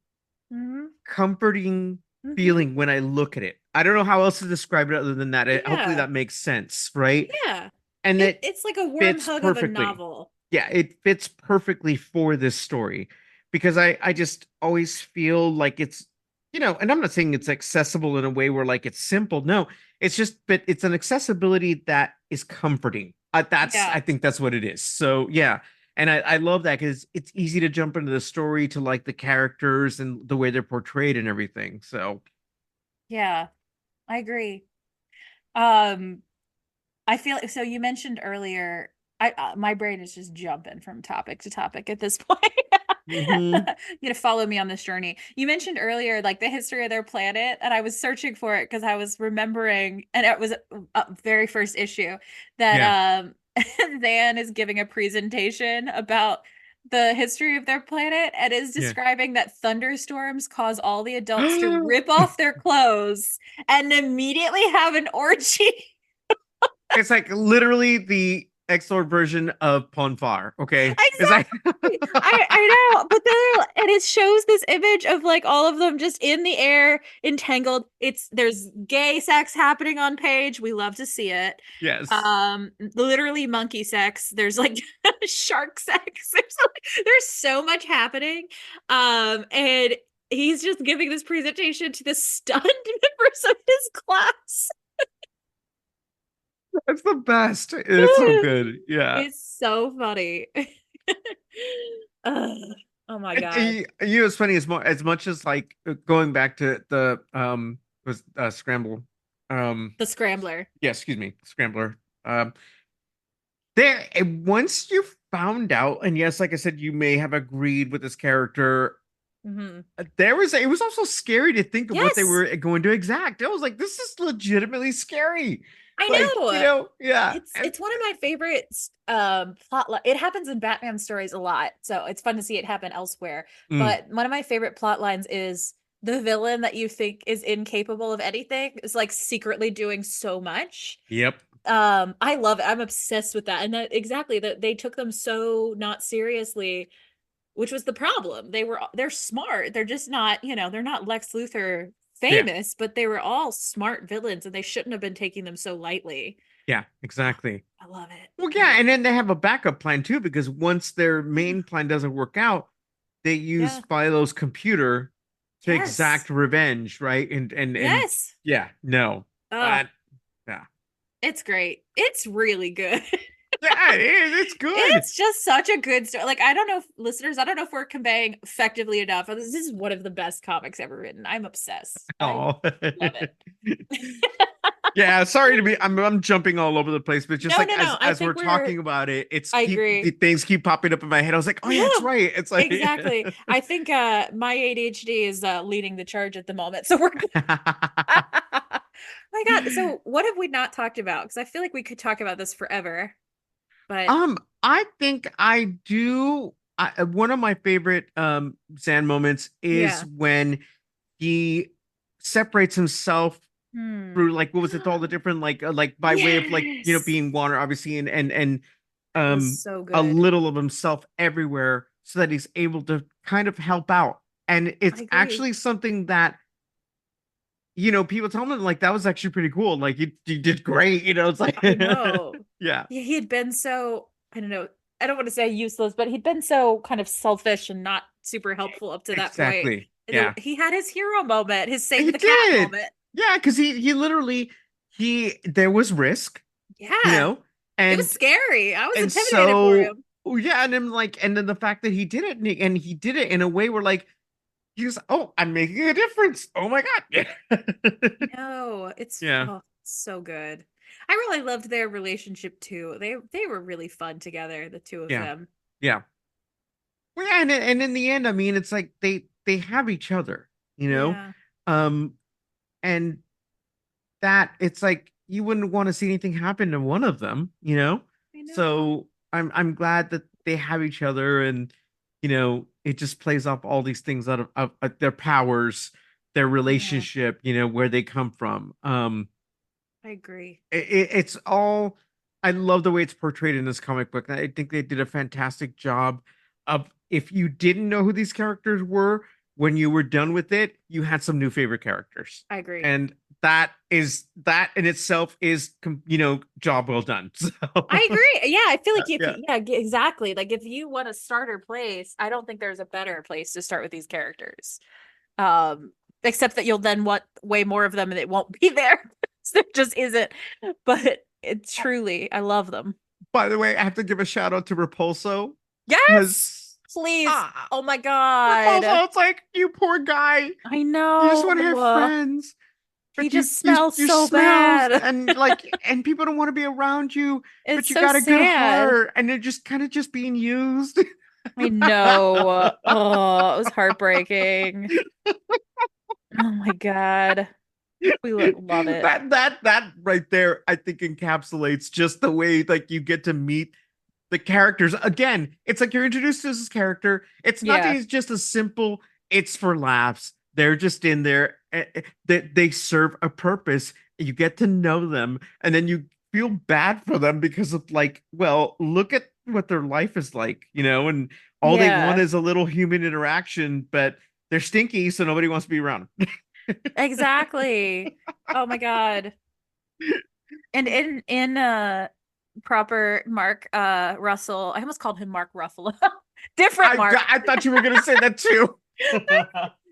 Hmm. comforting Hmm. feeling when I look at it. I don't know how else to describe it other than that. Hopefully Yeah. that makes sense, right? Yeah. And that It's like a warm fits hug of a perfectly. novel. Yeah, it fits perfectly for this story because I just always feel like it's and I'm not saying it's accessible in a way where like it's simple. No, it's just but it's an accessibility that is comforting. I Yeah. think that's what it is. So yeah, and I love that because it's easy to jump into the story to like the characters and the way they're portrayed and everything. So Yeah. I agree. Um, I feel so you mentioned earlier, I my brain is just jumping from topic to topic at this point. Hmm. You to follow me on this journey. You mentioned earlier like the history of their planet, and I was searching for it because I was remembering, and it was a very first issue Yeah. that Zan is giving a presentation about the history of their planet and is Yeah. describing that thunderstorms cause all the adults to rip off their clothes and immediately have an orgy. It's like literally the Xlord version of Ponfar. Okay. It's like Exactly. I know, but then and it shows this image of like all of them just in the air, entangled. There's gay sex happening on page. We love to see it. yes. Literally monkey sex. There's like shark sex. There's so much happening. And he's just giving this presentation to the stunned members of his class. It's the best. It's so good. Yeah. It's so funny. Ugh. Oh my God. You know, it's funny as much as like going back to the was scramble. The Scrambler. Yeah, excuse me, scrambler. There once you found out, and yes, like I said, you may have agreed with this character. Hmm. There was it was also scary to think of what they Yes, were going to exact. I was like, this is legitimately scary. I Like, you know. know, yeah. It's one of my favorites it happens in Batman stories a lot. So it's fun to see it happen elsewhere. Mm, But one of my favorite plot lines is the villain that you think is incapable of anything is like secretly doing so much. yep. I love it. I'm obsessed with that. And that exactly that they took them so not seriously, which was the problem. They're smart. They're just not, they're not Lex Luthor Yeah. famous, but they were all smart villains and they shouldn't have been taking them so lightly. Yeah, exactly. I love it. Well, I yeah, love and it. then they have a backup plan too, because once their Yeah. main plan doesn't work out, they use Yeah. Philo's computer to Yes. exact revenge, right? And Yes. yeah, no. Oh, Uh yeah. it's great. It's really good. Yeah, it is. It's good. It's just such a good story. Like, I don't know if listeners, I don't know if we're conveying effectively enough. This is one of the best comics ever written. I'm obsessed. I Oh. love it. Yeah, sorry to be I'm jumping all over the place, but just No, like no, no. I as we're think we're, talking about it, it's I keep the agree. things keep popping up in my head. I was like, "Oh yeah, it's right." It's like Exactly. I think my ADHD is leading the charge at the moment. So we're my God. So what have we not talked about? Because I feel like we could talk about this forever. But I think I do. One of my favorite Zan moments is yeah. when he separates himself Hmm. through like what was it all the different like by way of like Yes. being water obviously and It was um so a good. little of himself everywhere so that he's able to kind of help out. And I it's agree. actually something that people tell me like that was actually pretty cool. Like you did great. It's like I know. yeah, He had been so, I don't know, I don't want to say useless, but he'd been so kind of selfish and not super helpful up to that point. exactly. Yeah. He had his hero moment, his save He the cat did. moment. Yeah, because he literally he there was risk, you Yeah. know, It was and scary. I was and intimidated for so him. yeah, and then the fact that he did it and he did it in a way where like he was, oh, I'm making a difference. Oh my God. I know. It's Yeah, oh, so good. I really loved their relationship too. They were really fun together, the two of yeah, them. yeah. Well, yeah, and in the end, I mean, it's like they have each other, you know, Yeah. um, and that it's like you wouldn't want to see anything happen to one of them. I know. So I'm glad that they have each other, and it just plays off all these things out of their powers, their Yeah, relationship, where they come from. I agree. It's all. I love the way it's portrayed in this comic book. I think they did a fantastic job of if you didn't know who these characters were when you were done with it, you had some new favorite characters, I agree. and that in itself is job well done. So I agree. Yeah, I feel like if yeah, exactly. Like if you want a starter place, I don't think there's a better place to start with these characters. Except that you'll then want way more of them and it won't be there. There just isn't. But it truly, I love them. by the way, I have to give a shout out to Repulso Yes, because please. ah, Oh my God. Repulso, it's like you poor guy, I you just want to have know. friends. He But you just you smells you so smells bad. and people don't want to be around you, It's but you so got a good sad. heart and they're just kind of just being used. I know. Oh, it was heartbreaking. Oh my God. We love it. That right there, I think encapsulates just the way like you get to meet the characters. Again, it's like you're introduced to this character. It's not Yeah. just a simple, it's for laughs. They're just in there. They serve a purpose. You get to know them, and then you feel bad for them because of like, well, look at what their life is like, and all they want Yeah. is a little human interaction, but they're stinky, so nobody wants to be around Exactly. Oh my God. And in proper Mark Russell, I almost called him Mark Ruffalo. Different Mark. I thought you were gonna say that too.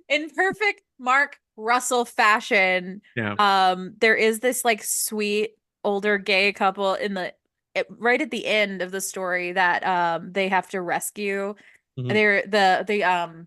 In perfect Mark Russell fashion, Yeah. there is this like sweet older gay couple right at the end of the story that they have to rescue. Mhm. They're the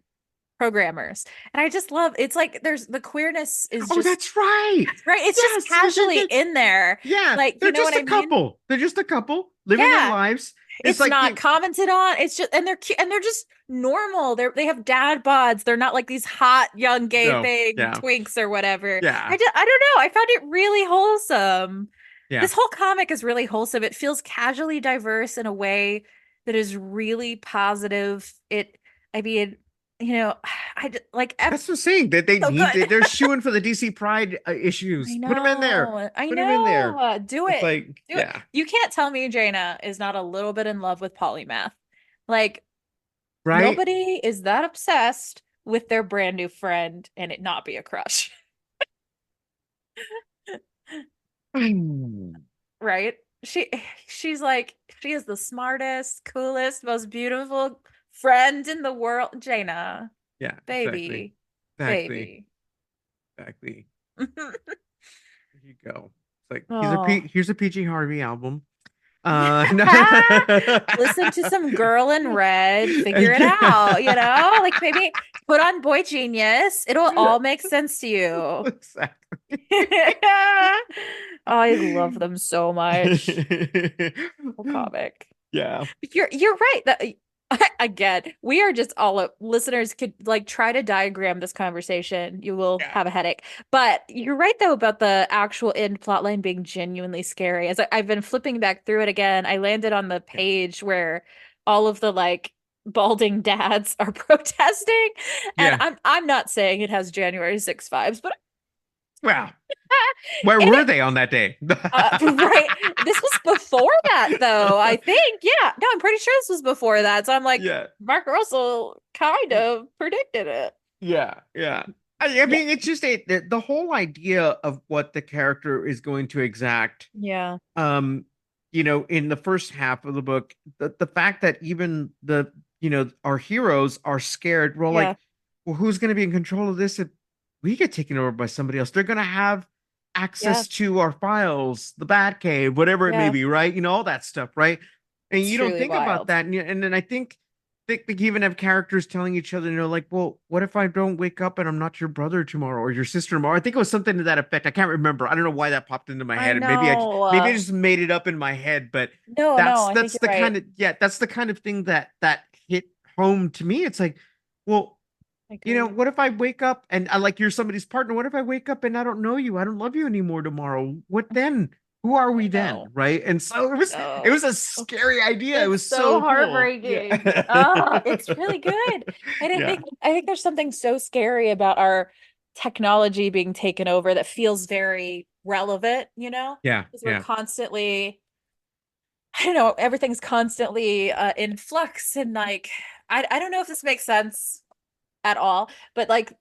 programmers. And I just love it's like there's the queerness is Oh, just that's right. right. It's just Yes, yes, yes, casually yes. in there. Yeah, Like, you they're know what just I a mean? couple. They're just a couple living their Yeah. lives. It's It's like not commented on. It's just and they're cute and they're just normal. They have dad bods. They're not like these hot young gay no, thing yeah, twinks or whatever. yeah, I don't know. I found it really wholesome. yeah. This whole comic is really wholesome. It feels casually diverse in a way that is really positive. I mean, you know, like That's what I'm saying. That they so need. good. They're shooing for the DC Pride issues. I Put them in there. know. I Put them in there. know. Do It's it. like, Do it. yeah, You can't tell me Jayna is not a little bit in love with polymath. Like, right. nobody is that obsessed with their brand new friend and it not be a crush, right? She's like, she is the smartest, coolest, most beautiful friend in the world. Jayna, Yeah, exactly, baby, exactly, baby. exactly. There you go. It's like Oh. here's a PG Harvey album. No. Listen to some girl in red, figure it out, like maybe put on Boy Genius. It'll all make sense to you. Exactly. I love them so much. Whole comic. Yeah. But you're right that again, we are just all up. Listeners could like try to diagram this conversation. You will Yeah. have a headache. But you're right though about the actual end plotline being genuinely scary. I've been flipping back through it again, I landed on the Yeah. page where all of the like balding dads are protesting, and Yeah. I'm not saying it has January 6 vibes, but Well, where and were they on that day? right. This was before that, though, I think. Yeah. No, I'm pretty sure this was before that. So I'm like, Yeah. Mark Russell kind of predicted it. Yeah. Yeah. I Yeah. mean, it's just the whole idea of what the character is going to exact. Yeah. Um, in the first half of the book, the fact that even our heroes are scared. We're Yeah. like, well, who's going to be in control of this if we get taken over by somebody else? They're going to have Yeah. access to our files, the Batcave, whatever it may Yeah. be, right? All that stuff, right? And It's you don't truly think about wild. that, and then I think they even have characters telling each other, like, well, what if I don't wake up and I'm not your brother tomorrow or your sister tomorrow? I think it was something to that effect. I can't remember. I don't know why that popped into my I head, and maybe I know. just made it up in my head, but No, I think that's you're the right. kind of that's the kind of thing that hit home to me. It's like, well, I agree. what if I wake up and I like you're somebody's partner? What if I wake up and I don't know you? I don't love you anymore tomorrow. What then? Who are we I then? know. Right? And so it No. was a scary idea. It It's was so so cool. heartbreaking. Oh, Yeah. it's really good. And Yeah. I think there's something so scary about our technology being taken over that feels very relevant, Yeah. because we're Yeah. constantly, I don't know, everything's constantly in flux and like I don't know if this makes sense at all, but like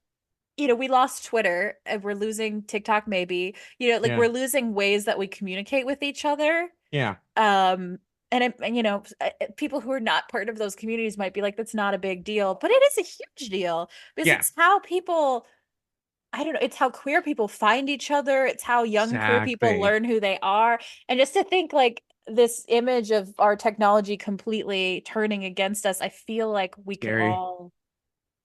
we lost Twitter and we're losing TikTok maybe. Like Yeah. we're losing ways that we communicate with each other. Yeah. Um, people who are not part of those communities might be like, that's not a big deal, but it is a huge deal because Yeah. it's how people, I don't know, it's how queer people find each other. It's how young queer people Exactly. learn who they are. And just to think like this image of our technology completely turning against us, I feel like we could Scary. all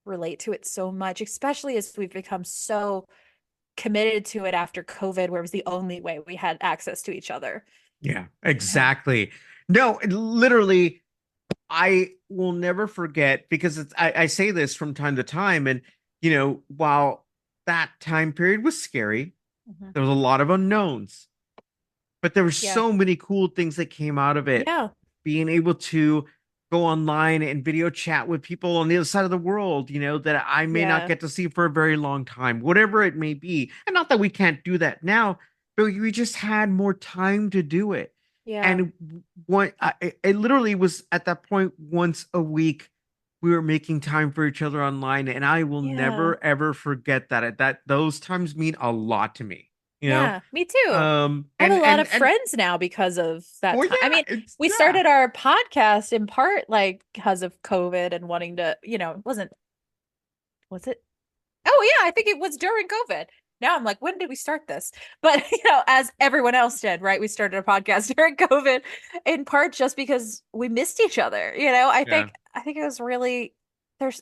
relate to it so much, especially as we've become so committed to it after COVID, where it was the only way we had access to each other. Yeah. Yeah. Exactly. No, literally, I will never forget because I say this from time to time, and while that time period was scary, Mhm. there was a lot of unknowns, but there were Yeah. so many cool things that came out of it. Yeah. Being able to go online and video chat with people on the other side of the world, that I may not Yeah. get to see for a very long time, whatever it may be. And not that we can't do that now, but we just had more time to do it. Yeah. And it literally was at that point once a week we were making time for each other online, and I will Yeah. never ever forget that those times mean a lot to me, you know. Yeah, me too. I have a And lot of friends now because of that well, time. I yeah, mean, it's we yeah. started our podcast in part like because of COVID and wanting to, it wasn't, was it? Oh yeah, I think it was during COVID. Now I'm like, when did we start this? But as everyone else did, right? We started a podcast during COVID in part just because we missed each other. Yeah. I think it was really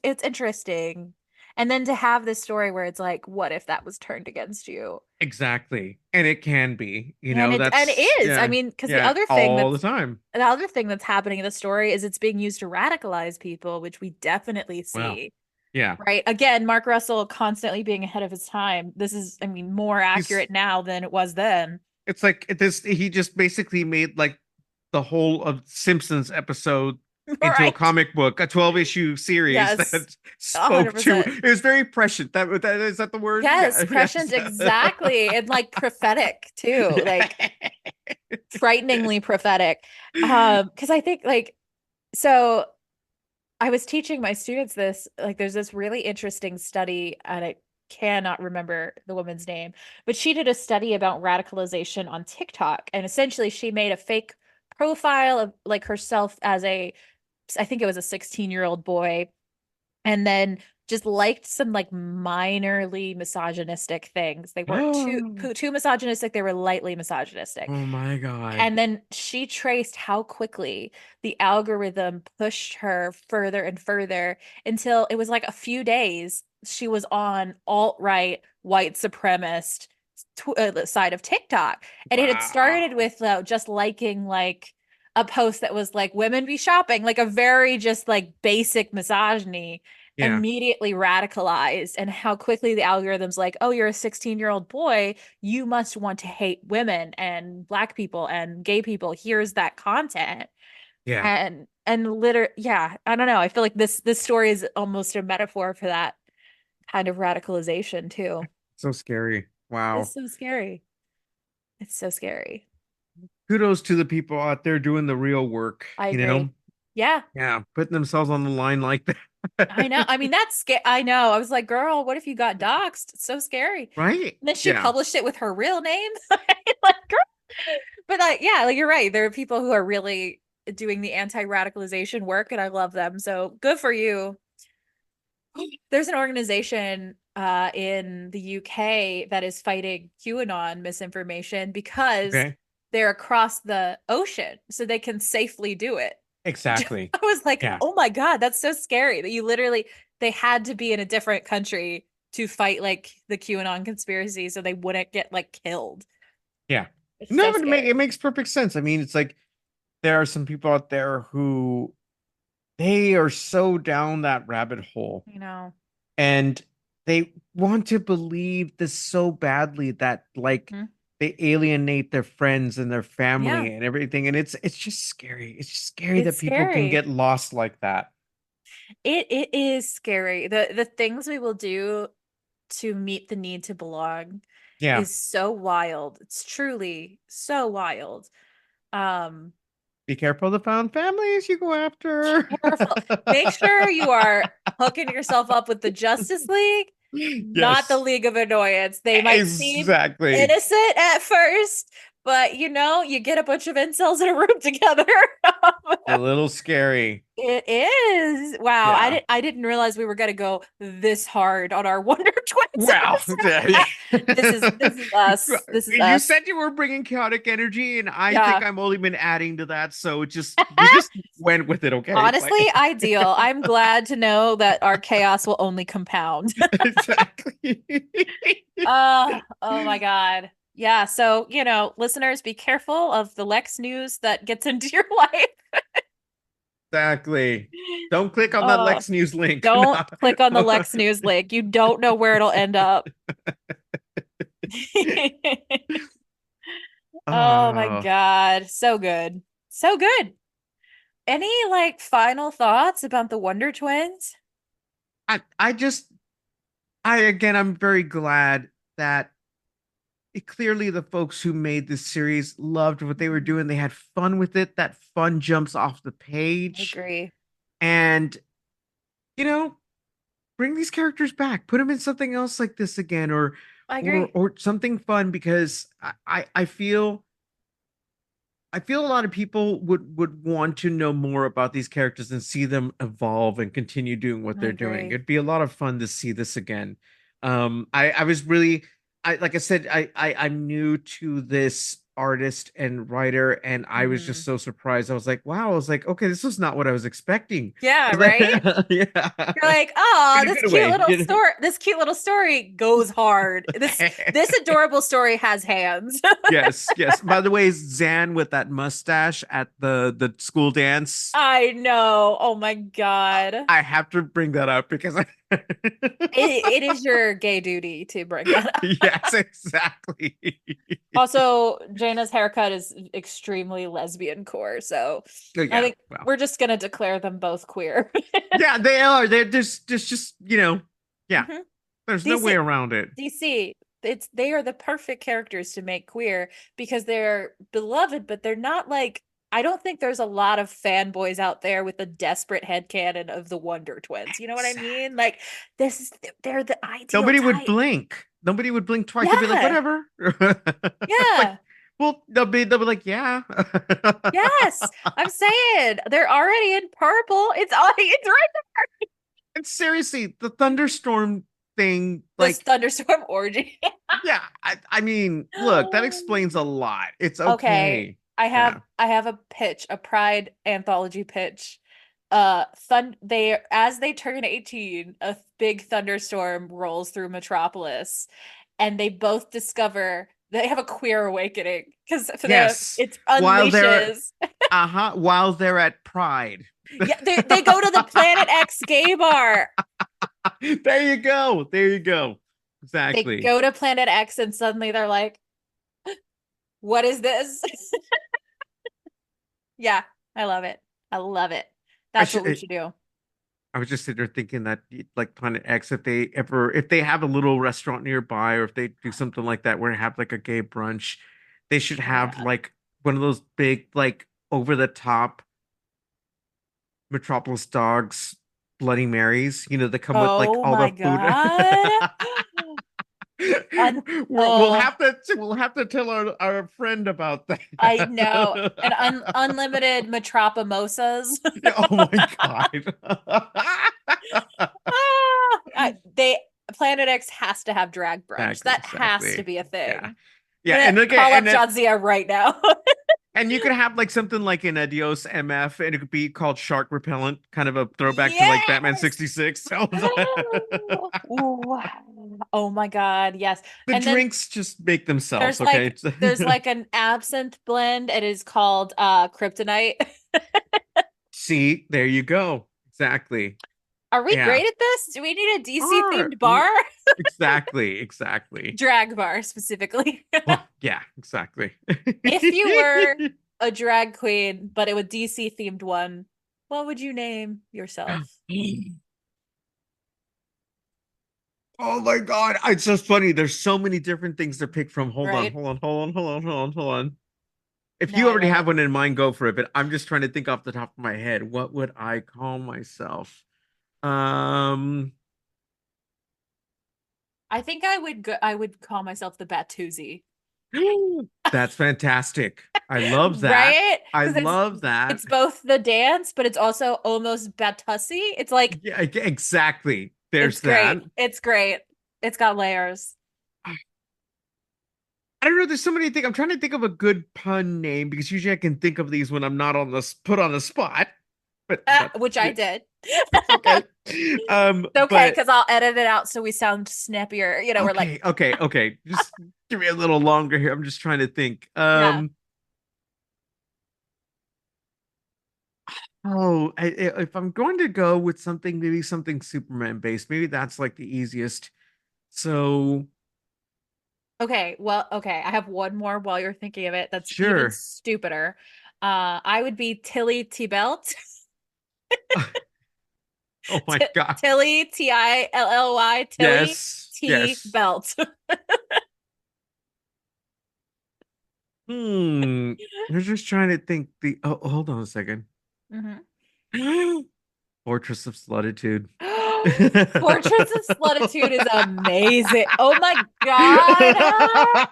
it's interesting. And then to have this story where it's like, what if that was turned against you? Exactly. And it can be, And it that's is. I yeah, mean, because yeah, all the time. the other thing that's happening in the story is it's being used to radicalize people, which we definitely Well, see. yeah. Right. Again, Mark Russell constantly being ahead of his time. This is, I mean, more He's accurate now than it was then. it's like this he just basically made like the whole of Simpsons episode into a Right. comic book, a 12 issue series Yes. that spoke to 100%. it was very prescient. That is that the word? Yes, Yeah, prescient yes. exactly. And like prophetic too. Yeah. Like frighteningly prophetic. Because I think like so I was teaching my students this, like, there's this really interesting study, and I cannot remember the woman's name, but she did a study about radicalization on TikTok. And essentially, she made a fake profile of like herself as I think it was a 16-year-old boy, and then just liked some like minorly misogynistic things. They weren't Oh, too misogynistic, they were lightly misogynistic. oh my God. And then she traced how quickly the algorithm pushed her further and further until it was like a few days she was on alt-right white supremacist side of TikTok. And it had started Wow. with just liking like a post that was like women be shopping, like a very just like basic misogyny, Yeah. immediately radicalized, and how quickly the algorithm's like, oh, you're a 16-year-old boy, you must want to hate women and black people and gay people. Here's that content. Yeah. And yeah, I don't know. I feel like this story is almost a metaphor for that kind of radicalization too. So scary. It's Wow. so scary. It's so scary. Kudos to the people out there doing the real work, I agree. Yeah, Yeah, putting themselves on the line like I know. that. I mean, that's scary. I know. I was like, girl, what if you got doxxed? It's so scary. Right? And then she Yeah. published it with her real name. Like, girl. But like, yeah, like you're right. There are people who are really doing the anti-radicalization work, and I love them. So good for you. There's an organization in the UK that is fighting QAnon misinformation because Okay. they're across the ocean, so they can safely do it. Exactly. I was like, Yeah. oh my God, that's so scary that you literally, they had to be in a different country to fight like the QAnon conspiracy so they wouldn't get like killed. Yeah. It's so No, but it scary. makes perfect sense. I mean, it's like there are some people out there who they are so down that rabbit hole You know. and they want to believe this so badly that like Mhm. they alienate their friends and their Yeah, family and everything. And it's just scary. It's just scary it's that people can scary. get lost like that. It is scary. The things we will do to meet the need to belong Yeah. is so wild. It's truly so wild. Um, Be careful of the found families you go after. Careful. Make sure you are hooking yourself up with the Justice League, not the Yes, League of Annoyance. They might seem exactly. innocent at first, but you get a bunch of incels in a room together. A little scary. It is. Wow. Yeah. I didn't realize we were gonna go this hard on our Wonder Twins Well, episode. This is us. This is you us. said you were bringing chaotic energy, and I think Yeah. I'm only been adding to that. So it just we just went with it, okay? Honestly, Like ideal. I'm glad to know that our chaos will only compound. exactly. Oh my God. Yeah. So, listeners, be careful of the Lex news that gets into your life. Exactly. Don't click on that Oh, Lex News link. don't click on the Lex News link. You don't know where it'll end up. Oh my Oh, God. So good. So good. Any like final thoughts about the Wonder Twins? I just again, I'm very glad that clearly the folks who made this series loved what they were Mhm. doing. They had fun with it. That fun jumps off the I page. agree. And, you know, bring these characters back. Put them in something else like this again, I agree. or something fun because I feel a lot of people would want to know more about these characters and see them evolve and continue doing what I they're doing. agree. It'd be a lot of fun to see this again. I was really like I said, I'm new to this artist and writer, and I was just Mhm. so surprised. I was like, wow, I was like, okay, this was not what I was expecting. Yeah, right? Yeah. You're like, oh, In a good way. this cute little story goes hard. This adorable story has hands. Yes, yes. By the way, Zan with that mustache at the school dance. I know. Oh my God. I have to bring that up because It is your gay duty to bring that up. yes, exactly. Also, Jaina's haircut is extremely lesbian core, so Oh, I yeah, think well, we're just gonna declare them both queer. yeah, they are. There's just yeah. Mhm. There's no way DC, around it. DC, they are the perfect characters to make queer because they're beloved, but they're not like I don't think there's a lot of fanboys out there with a desperate headcanon of the Wonder Twins. You know what I mean? Exactly. Like this is they're the ideal Nobody would type. blink. Nobody would blink twice. They'd be like, Yeah. whatever. Like, Yeah. well, they'll be like, yeah. Yes. I'm saying they're already in purple. It's right And seriously, the thunderstorm thing, this like, thunderstorm orgy. yeah, I mean, look, that explains a lot. It's Okay, okay. Yeah. I have a pitch, a Pride anthology pitch. They as they turn 18, a big thunderstorm rolls through Metropolis, and they both discover they have a queer awakening because for them Yes. it While they're unleashes. while they're at Pride. Yeah, they go to the Planet X gay bar. There you go. There you go. They Exactly. go to Planet X and suddenly they're like, "What is this?" Yeah, I love it. I love it. I That's what we should should do. I was just sitting there thinking that like Planet X, if they have a little restaurant nearby, or if they do something like that where they have like a gay brunch, they should Oh my have God. like one of those big like over the top Metropolis dogs Bloody Marys, that come with like Oh all the my food. God. Un oh, We'll have to tell our friend about I know. And un that. unlimited Metropomosas. Oh my God. They Planet X has to have drag brunch. Exactly, That has to exactly. be a Yeah. thing. Yeah, I'm gonna and look at call up Jadzia right now. and you could have like something like an Adios MF, and it could be called Shark Repellent, kind of a throwback to like Batman Yes. 66. Ooh. Oh my God, yes. The And then drinks just make themselves, there's okay? like an absinthe blend. It is called Kryptonite. See, there you go. Exactly. Are we Yeah. great at this? Do we need a DC Are themed bar? exactly, exactly. Drag bar specifically. Well, yeah, exactly. If you were a drag queen, but it was DC themed one, what would you name yourself? Oh my God. It's just funny. There's so many different things to pick from. Hold on, Right? hold on, hold on, hold on, hold on, hold on. If No, you I already love have it. one in mind, go for it. But I'm just trying to think off the top of my head. What would I call myself? Um, I think I would call myself the Batusi. that's fantastic. I love that. Right? I Because love that. it's both the dance, but it's also almost Batussy. It's like Yeah, exactly. it's There's that. great. It's great. It's got layers. I don't know. There's so many things. I'm trying to think of a good pun name because usually I can think of these when I'm not on the put on the spot. But Which I did. it's okay. It's okay, But because I'll edit it out so we sound snappier. We're like, okay, okay, okay. Just give me a little longer here. I'm just trying to think. yeah. Oh, if I'm going to go with something, maybe something Superman based, maybe that's like the easiest. So, Okay, well, okay, I have one more while you're thinking of it that's even sure. stupider. I would be Tilly T Belt. Oh my God. Tilly Tilly, Tilly Yes. T Yes. Belt. Hmm. I'm just trying to think oh, hold on a second. Mhm. Fortress of Solitude. Fortress of Solitude is amazing. Oh my God.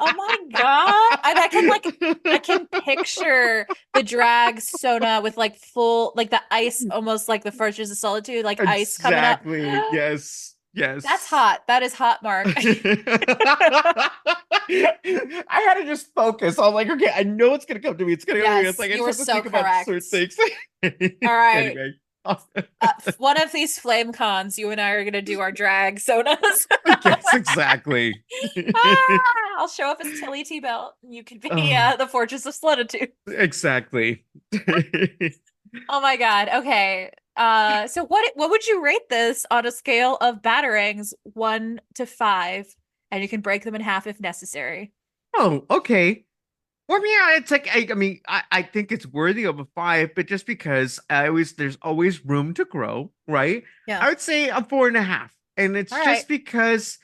Oh my God. I can picture the drag Sona with like full like the ice almost like the Fortress of Solitude, like ice coming up. Exactly. Yes. That's Yes. hot. That is hot, Mark. I had to just focus. I'm like, okay, I know it's gonna come to me. It's gonna come to me. It's Yes, like I you just were have to so think about certain correct. things. All right. Anyway. One of these flame cons, you and I are gonna do our drag sonas. Yes, exactly. I'll show up as Tilly T Belt. You could be Oh, the Fortress of Solitude. exactly. Oh my God. Okay. So what would you rate this on a scale of batarangs 1 to 5? And you can break them in half if necessary. Oh, okay. Well, yeah, it's like I mean, I think it's worthy of a five, but just because there's always room to grow, right? Yeah. I would say a 4.5, and it's All right. just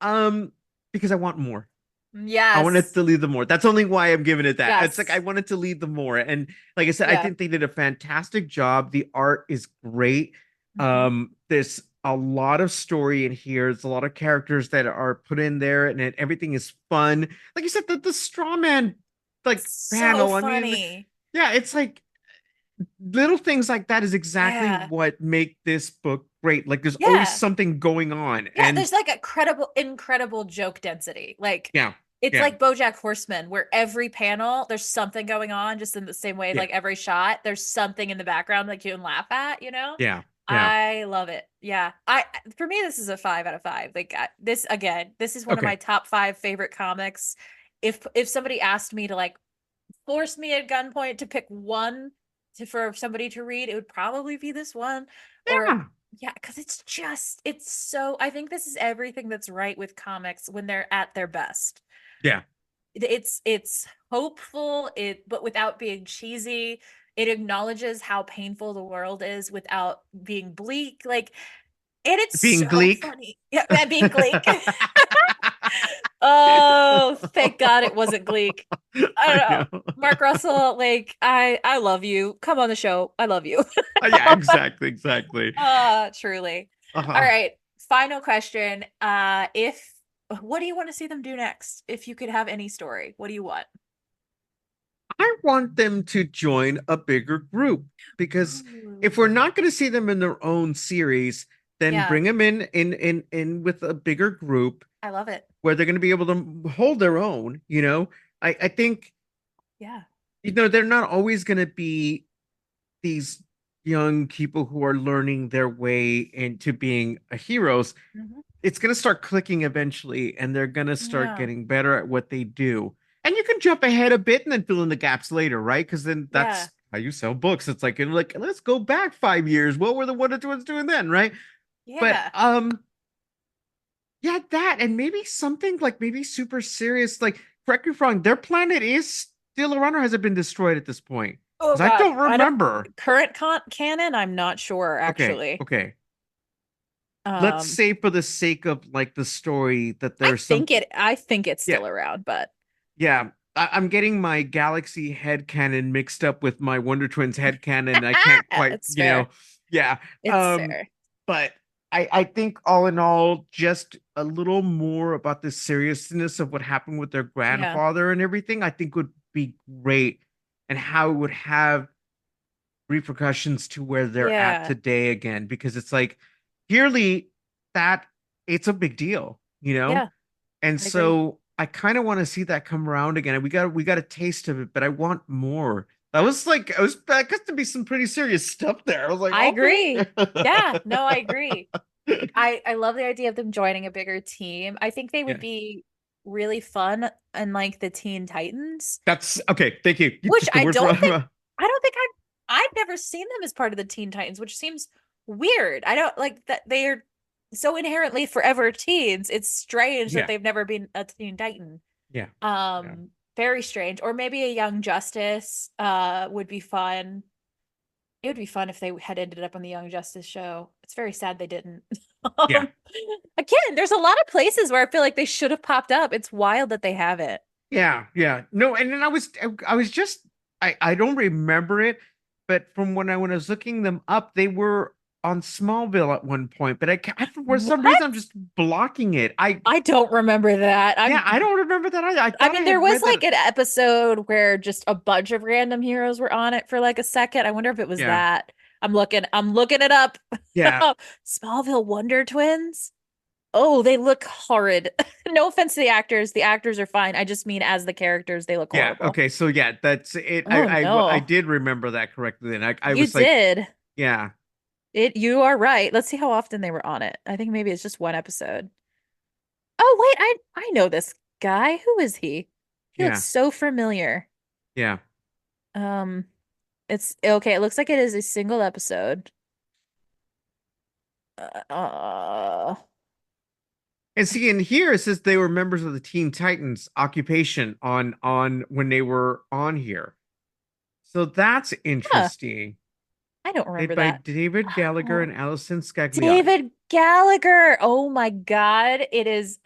um, because I want more. I wanted Yes. to lead them more. That's only why I'm giving it that. It's like I Yes. wanted to lead them more, and like I said, I Yeah. think they did a fantastic job. The art is great. Hmm. There's a lot of story in here. There's a lot of characters that are put in there, and everything is fun. Like you said, the straw man like So panel. I mean, funny. yeah, it's like little things like that is exactly Yeah. what make this book great. Like there's always Yeah. something going on, Yeah, and there's like a incredible joke density. Like yeah, it's yeah, like BoJack Horseman, where every panel there's something going on, just in the same way, yeah, like every shot, there's something in the background like you can laugh at, you know? yeah, yeah. I love it. Yeah. I For me, this is a 5 out of 5. Like this again, this is one of Okay. my top 5 favorite comics. If somebody asked me to like force me at gunpoint to pick one for somebody to read, it would probably be this one. Or Yeah. yeah, because it's so I think this is everything that's right with comics when they're at their best. Yeah. It's hopeful, but without being cheesy. It acknowledges how painful the world is without being bleak. Like, and it's Being so Gleek. funny. Yeah, and being bleak. Oh, thank God it wasn't Gleek. I don't I know. know. Mark Russell, like I love you. Come on the show. I love you. Yeah, exactly, exactly. Truly. All Uh, right. Final question. If What do you want to see them do next? If you could have any story, what do you want? I want them to join a bigger group because if we're Ooh. not going to see them in their own series, then Yeah, bring them in with a bigger group I love it. where they're going to be able to hold their own, you know. I think Yeah. they're not always going to be these young people who are learning their way into being heroes. Hmm. It's going to start clicking eventually, and they're going to start Yeah. getting better at what they do. And you can jump ahead a bit and then fill in the gaps later, right? Because then Yeah. that's how you sell books. It's like let's go back 5 years. What were the Wonder Twins doing then, right? But Yeah. yeah, that and maybe something like maybe super serious. Like, correct me if I'm wrong, their planet is still around or has it been destroyed at this point? Oh Because I God. don't I don't remember. current canon, I'm not sure Okay, actually. okay. Let's Um, say for the sake of like the story that there's some I think it's yeah, still around, but yeah. I'm getting my Galaxy head canon mixed up with my Wonder Twins head canon. I can't quite, it's fair. yeah. It's Um, fair. but I think all in all, just a little more about the seriousness of what happened with their Yeah. grandfather and everything, I think would be great, and how it would have repercussions to where they're at Yeah. today again, because it's like yearly that it's a big deal, you know? Yeah. And I agree. so I kind of want to see that come around again. And we got a taste of it, but I want more. That got to be some pretty serious stuff there. I was like, I okay. agree. Yeah. No, I agree. I love the idea of them joining a bigger team. I think they would Yeah. be really fun in like the Teen Titans, That's okay. Thank you. You which took the words right. I don't think I've never seen them as part of the Teen Titans, which seems weird. I don't like that they are so inherently forever teens. It's strange that Yeah. they've never been a Teen Titan. Yeah. Yeah. Very strange. Or maybe a Young Justice would be fun. It would be fun if they had ended up on the Young Justice show. It's very sad they didn't. Yeah. um, Again, there's a lot of places where I feel like they should have popped up. It's wild that they haven't. Yeah. Yeah. No, and then I was just I don't remember it, but from when I was looking them up, they were on Smallville at one point, but for some reason What? I'm just blocking it. I don't remember that. Yeah, I don't remember that either. I I thought I mean, there had was read like that. an episode where just a bunch of random heroes were on it for like a second. I wonder if it was Yeah. that. I'm looking it up. Yeah. Smallville Wonder Twins. Oh, they look horrid. No offense to the actors. The actors are fine. I just mean as the characters, they look Yeah. horrible. Okay. So yeah, that's it. Oh I no. did remember that correctly. Then I You was like, did. yeah, You are right. Let's see how often they were on it. I think maybe it's just one episode. Oh, wait, I know this guy. Who is he? He looks yeah, so familiar. yeah. Um, it's okay. It looks like it is a single episode. Uh, And see, in here it says they were members of the Teen Titans occupation on when they were on here. So that's huh, interesting. I don't Played remember by that. David Gallagher Oh, and Allison Scagliotti. David Gallagher. Oh my God. It is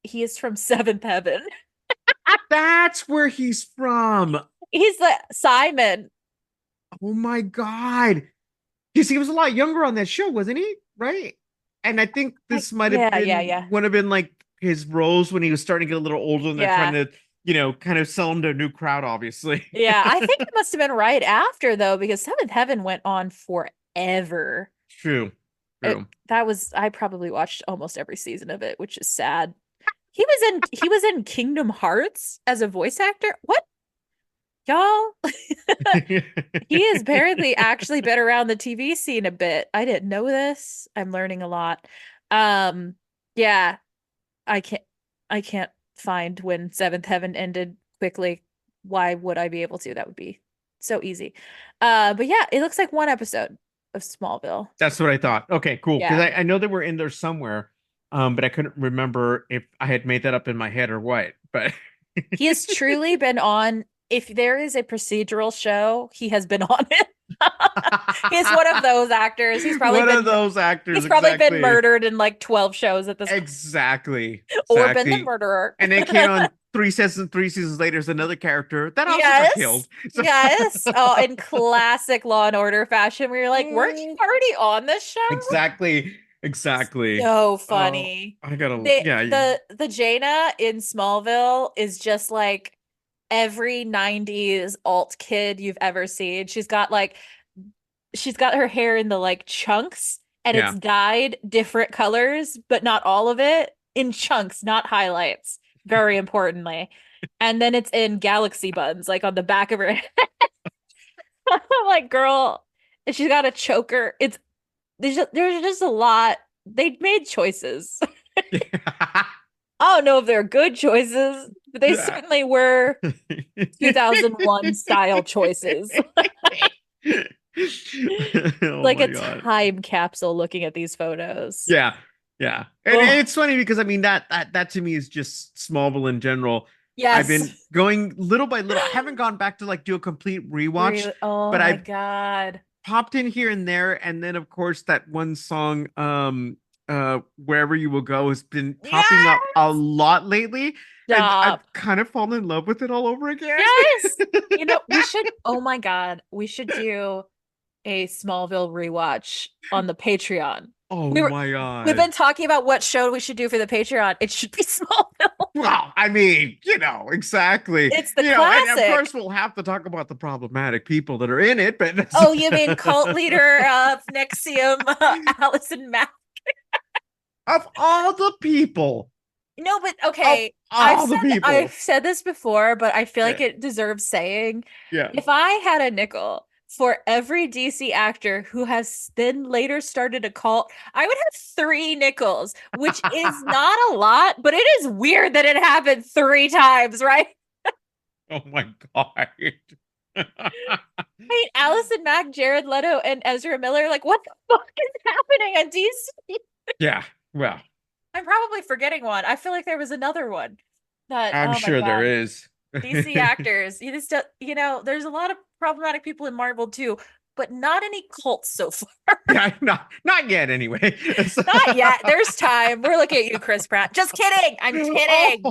he is from Seventh Heaven. That's where he's from. He's the Simon. Oh my God. Because he was a lot younger on that show, wasn't he? Right? And I think Like, this might have yeah, yeah, been yeah. one have been like his roles when he was starting to get a little older and they're trying Yeah. to, kind of sell him to a new crowd, obviously. Yeah, I think it must have been right after though, because Seventh Heaven went on forever. True. It True. that was I probably watched almost every season of it, which is sad. He was in Kingdom Hearts as a voice actor. What? Y'all? He has apparently actually been around the TV scene a bit. I didn't know this. I'm learning a lot. Um, yeah, I can't I can't find when Seventh Heaven ended quickly. Why would I be able to? That would be so easy. But yeah, it looks like one episode of Smallville. That's what I thought. Okay, cool. Because Yeah. I know they were in there somewhere, but I couldn't remember if I had made that up in my head or what. But He has truly been on, if there is a procedural show, he has been on it. He's one of those actors. one of those actors, He's probably been exactly. murdered in like 12 shows at this point, Exactly. or been the Exactly. murderer. And then came on three seasons later is another character that also got Yes. killed. So Yes. Oh, in classic Law and Order fashion, where you're like, weren't you already on this show? exactly. Exactly. So Oh, funny. I gotta The yeah. the Jayna in Smallville is just like every 90s alt kid you've ever seen. She's got her hair in the like chunks and it's Yeah. dyed different colors, but not all of it in chunks, not highlights, very importantly. And then it's in galaxy buns, like on the back of her head. I'm like, girl, and she's got a choker. There's just a lot. They made choices. I don't know if they're good choices, but they Yeah. certainly were 2001 style choices. Oh Like my a God. time capsule looking at these photos. Yeah. Yeah. And Oh, it's funny because I mean that to me is just Smallville in general. I've yes. been going little by little. I haven't gone back to like do a complete rewatch, Really? Oh but my I've God. popped in here and there. And then of course that one song, Wherever You Will Go has been popping up Yes. a lot lately. And I've Stop. kind of fallen in love with it all over again. Yes. Oh my God, we should do a Smallville rewatch on the Patreon. Oh We were my we've God. been talking about what show we should do for the Patreon. It should be Smallville. Well, I mean, exactly. It's the And of classic. course we'll have to talk about the problematic people that are in it, but Oh, you mean cult leader of Nexium, Allison Mack? of all the people, No, but of okay. all the I've people. said this before, but I feel Yeah. like it deserves saying. Yeah. If I had a nickel for every DC actor who has then later started a cult, I would have 3 nickels, which is not a lot, but it is weird that it happened 3 times, right? Oh my God. Wait, Allison Mack, Jared Leto, and Ezra Miller. Like, what the fuck is happening on DC? Yeah, well, I'm probably forgetting one. I feel like there was another one that, I'm oh my sure there God. is. DC actors. You just, there's a lot of problematic people in Marvel too, but not any cults so far. Yeah, not yet anyway. Not yet. There's time. We're looking at you, Chris Pratt. Just kidding. I'm kidding.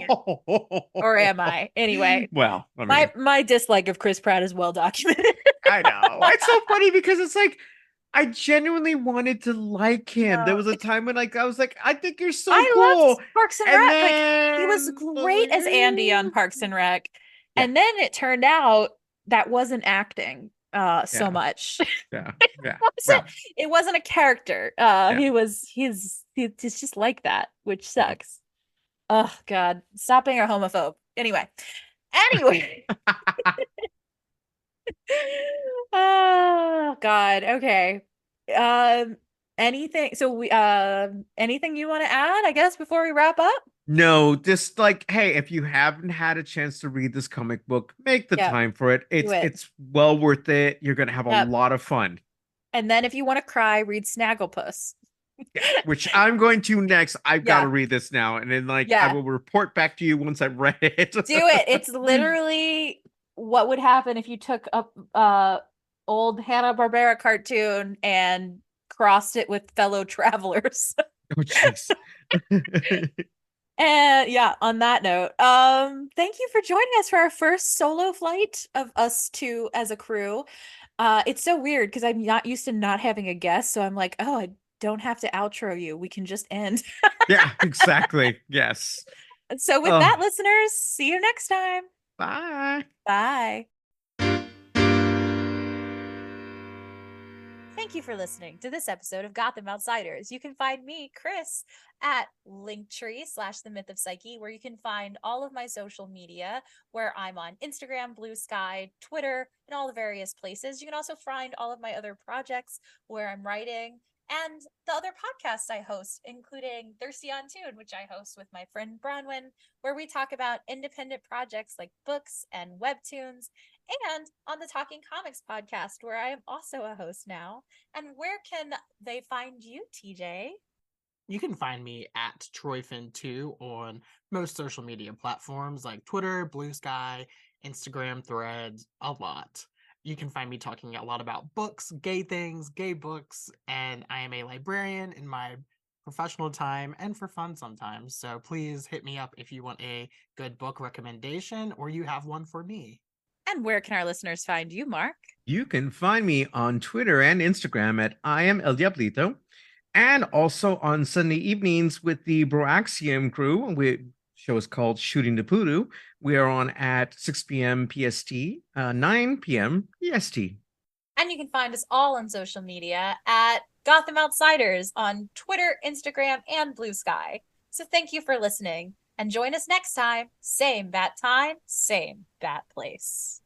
Or am I? Anyway, Well, I mean, my dislike of Chris Pratt is well documented. I know. It's so funny because it's like I genuinely wanted to like him. There No, was a time when like I was like, I think you're so I loved cool. Parks and And Rec. Like he was then I was great as Andy on like, Parks and Rec. yeah, And then it turned out that wasn't acting so yeah, much. yeah, yeah. wasn't Well, it wasn't a character. yeah. He's just like that, which Well. sucks. Oh God. Stop being a homophobe. Anyway. Oh God. Okay. Um anything you want to add, I guess, before we wrap up? No, just like, hey, if you haven't had a chance to read this comic book, make the Yep. time for it. Do It's it. it's well worth it. You're gonna have a Yep. lot of fun. And then if you want to cry, read Snagglepuss. Yeah, which I'm going to next. I've got to Yeah. read this now, and then like I Yeah. will report back to you once I've read it. Do it. It's literally what would happen if you took a old Hanna-Barbera cartoon and crossed it with fellow travelers. Oh, jeez. And yeah, on that note, thank you for joining us for our first solo flight of us two as a crew. It's so weird because I'm not used to not having a guest, so I'm like, oh, I don't have to outro you. We can just end. Yeah, exactly. Yes. So with Oh, that, listeners, see you next time. bye. Bye. Thank you for listening to this episode of Gotham Outsiders. You can find me, Chris, at Linktree/The Myth of Psyche, where you can find all of my social media, where I'm on Instagram, Blue Sky, Twitter, and all the various places. You can also find all of my other projects where I'm writing and the other podcasts I host, including Thirsty on Tune, which I host with my friend Bronwyn, where we talk about independent projects like books and webtoons, and on the Talking Comics podcast, where I am also a host now. And where can they find you, TJ? You can find me at TroyFin2 on most social media platforms like Twitter, Blue Sky, Instagram, Threads, a lot. You can find me talking a lot about books, gay things, gay books, and I am a librarian in my professional time and for fun sometimes. So please hit me up if you want a good book recommendation or you have one for me. And where can our listeners find you, Mark? You can find me on Twitter and Instagram at I am El Diablito, and also on Sunday evenings with the Broaxium crew. We show is called Shooting the Poodoo. We are on at 6 p.m. PST, 9 p.m. EST. And you can find us all on social media at Gotham Outsiders on Twitter, Instagram, and Blue Sky. So thank you for listening, and join us next time. Same bat time, same bat place.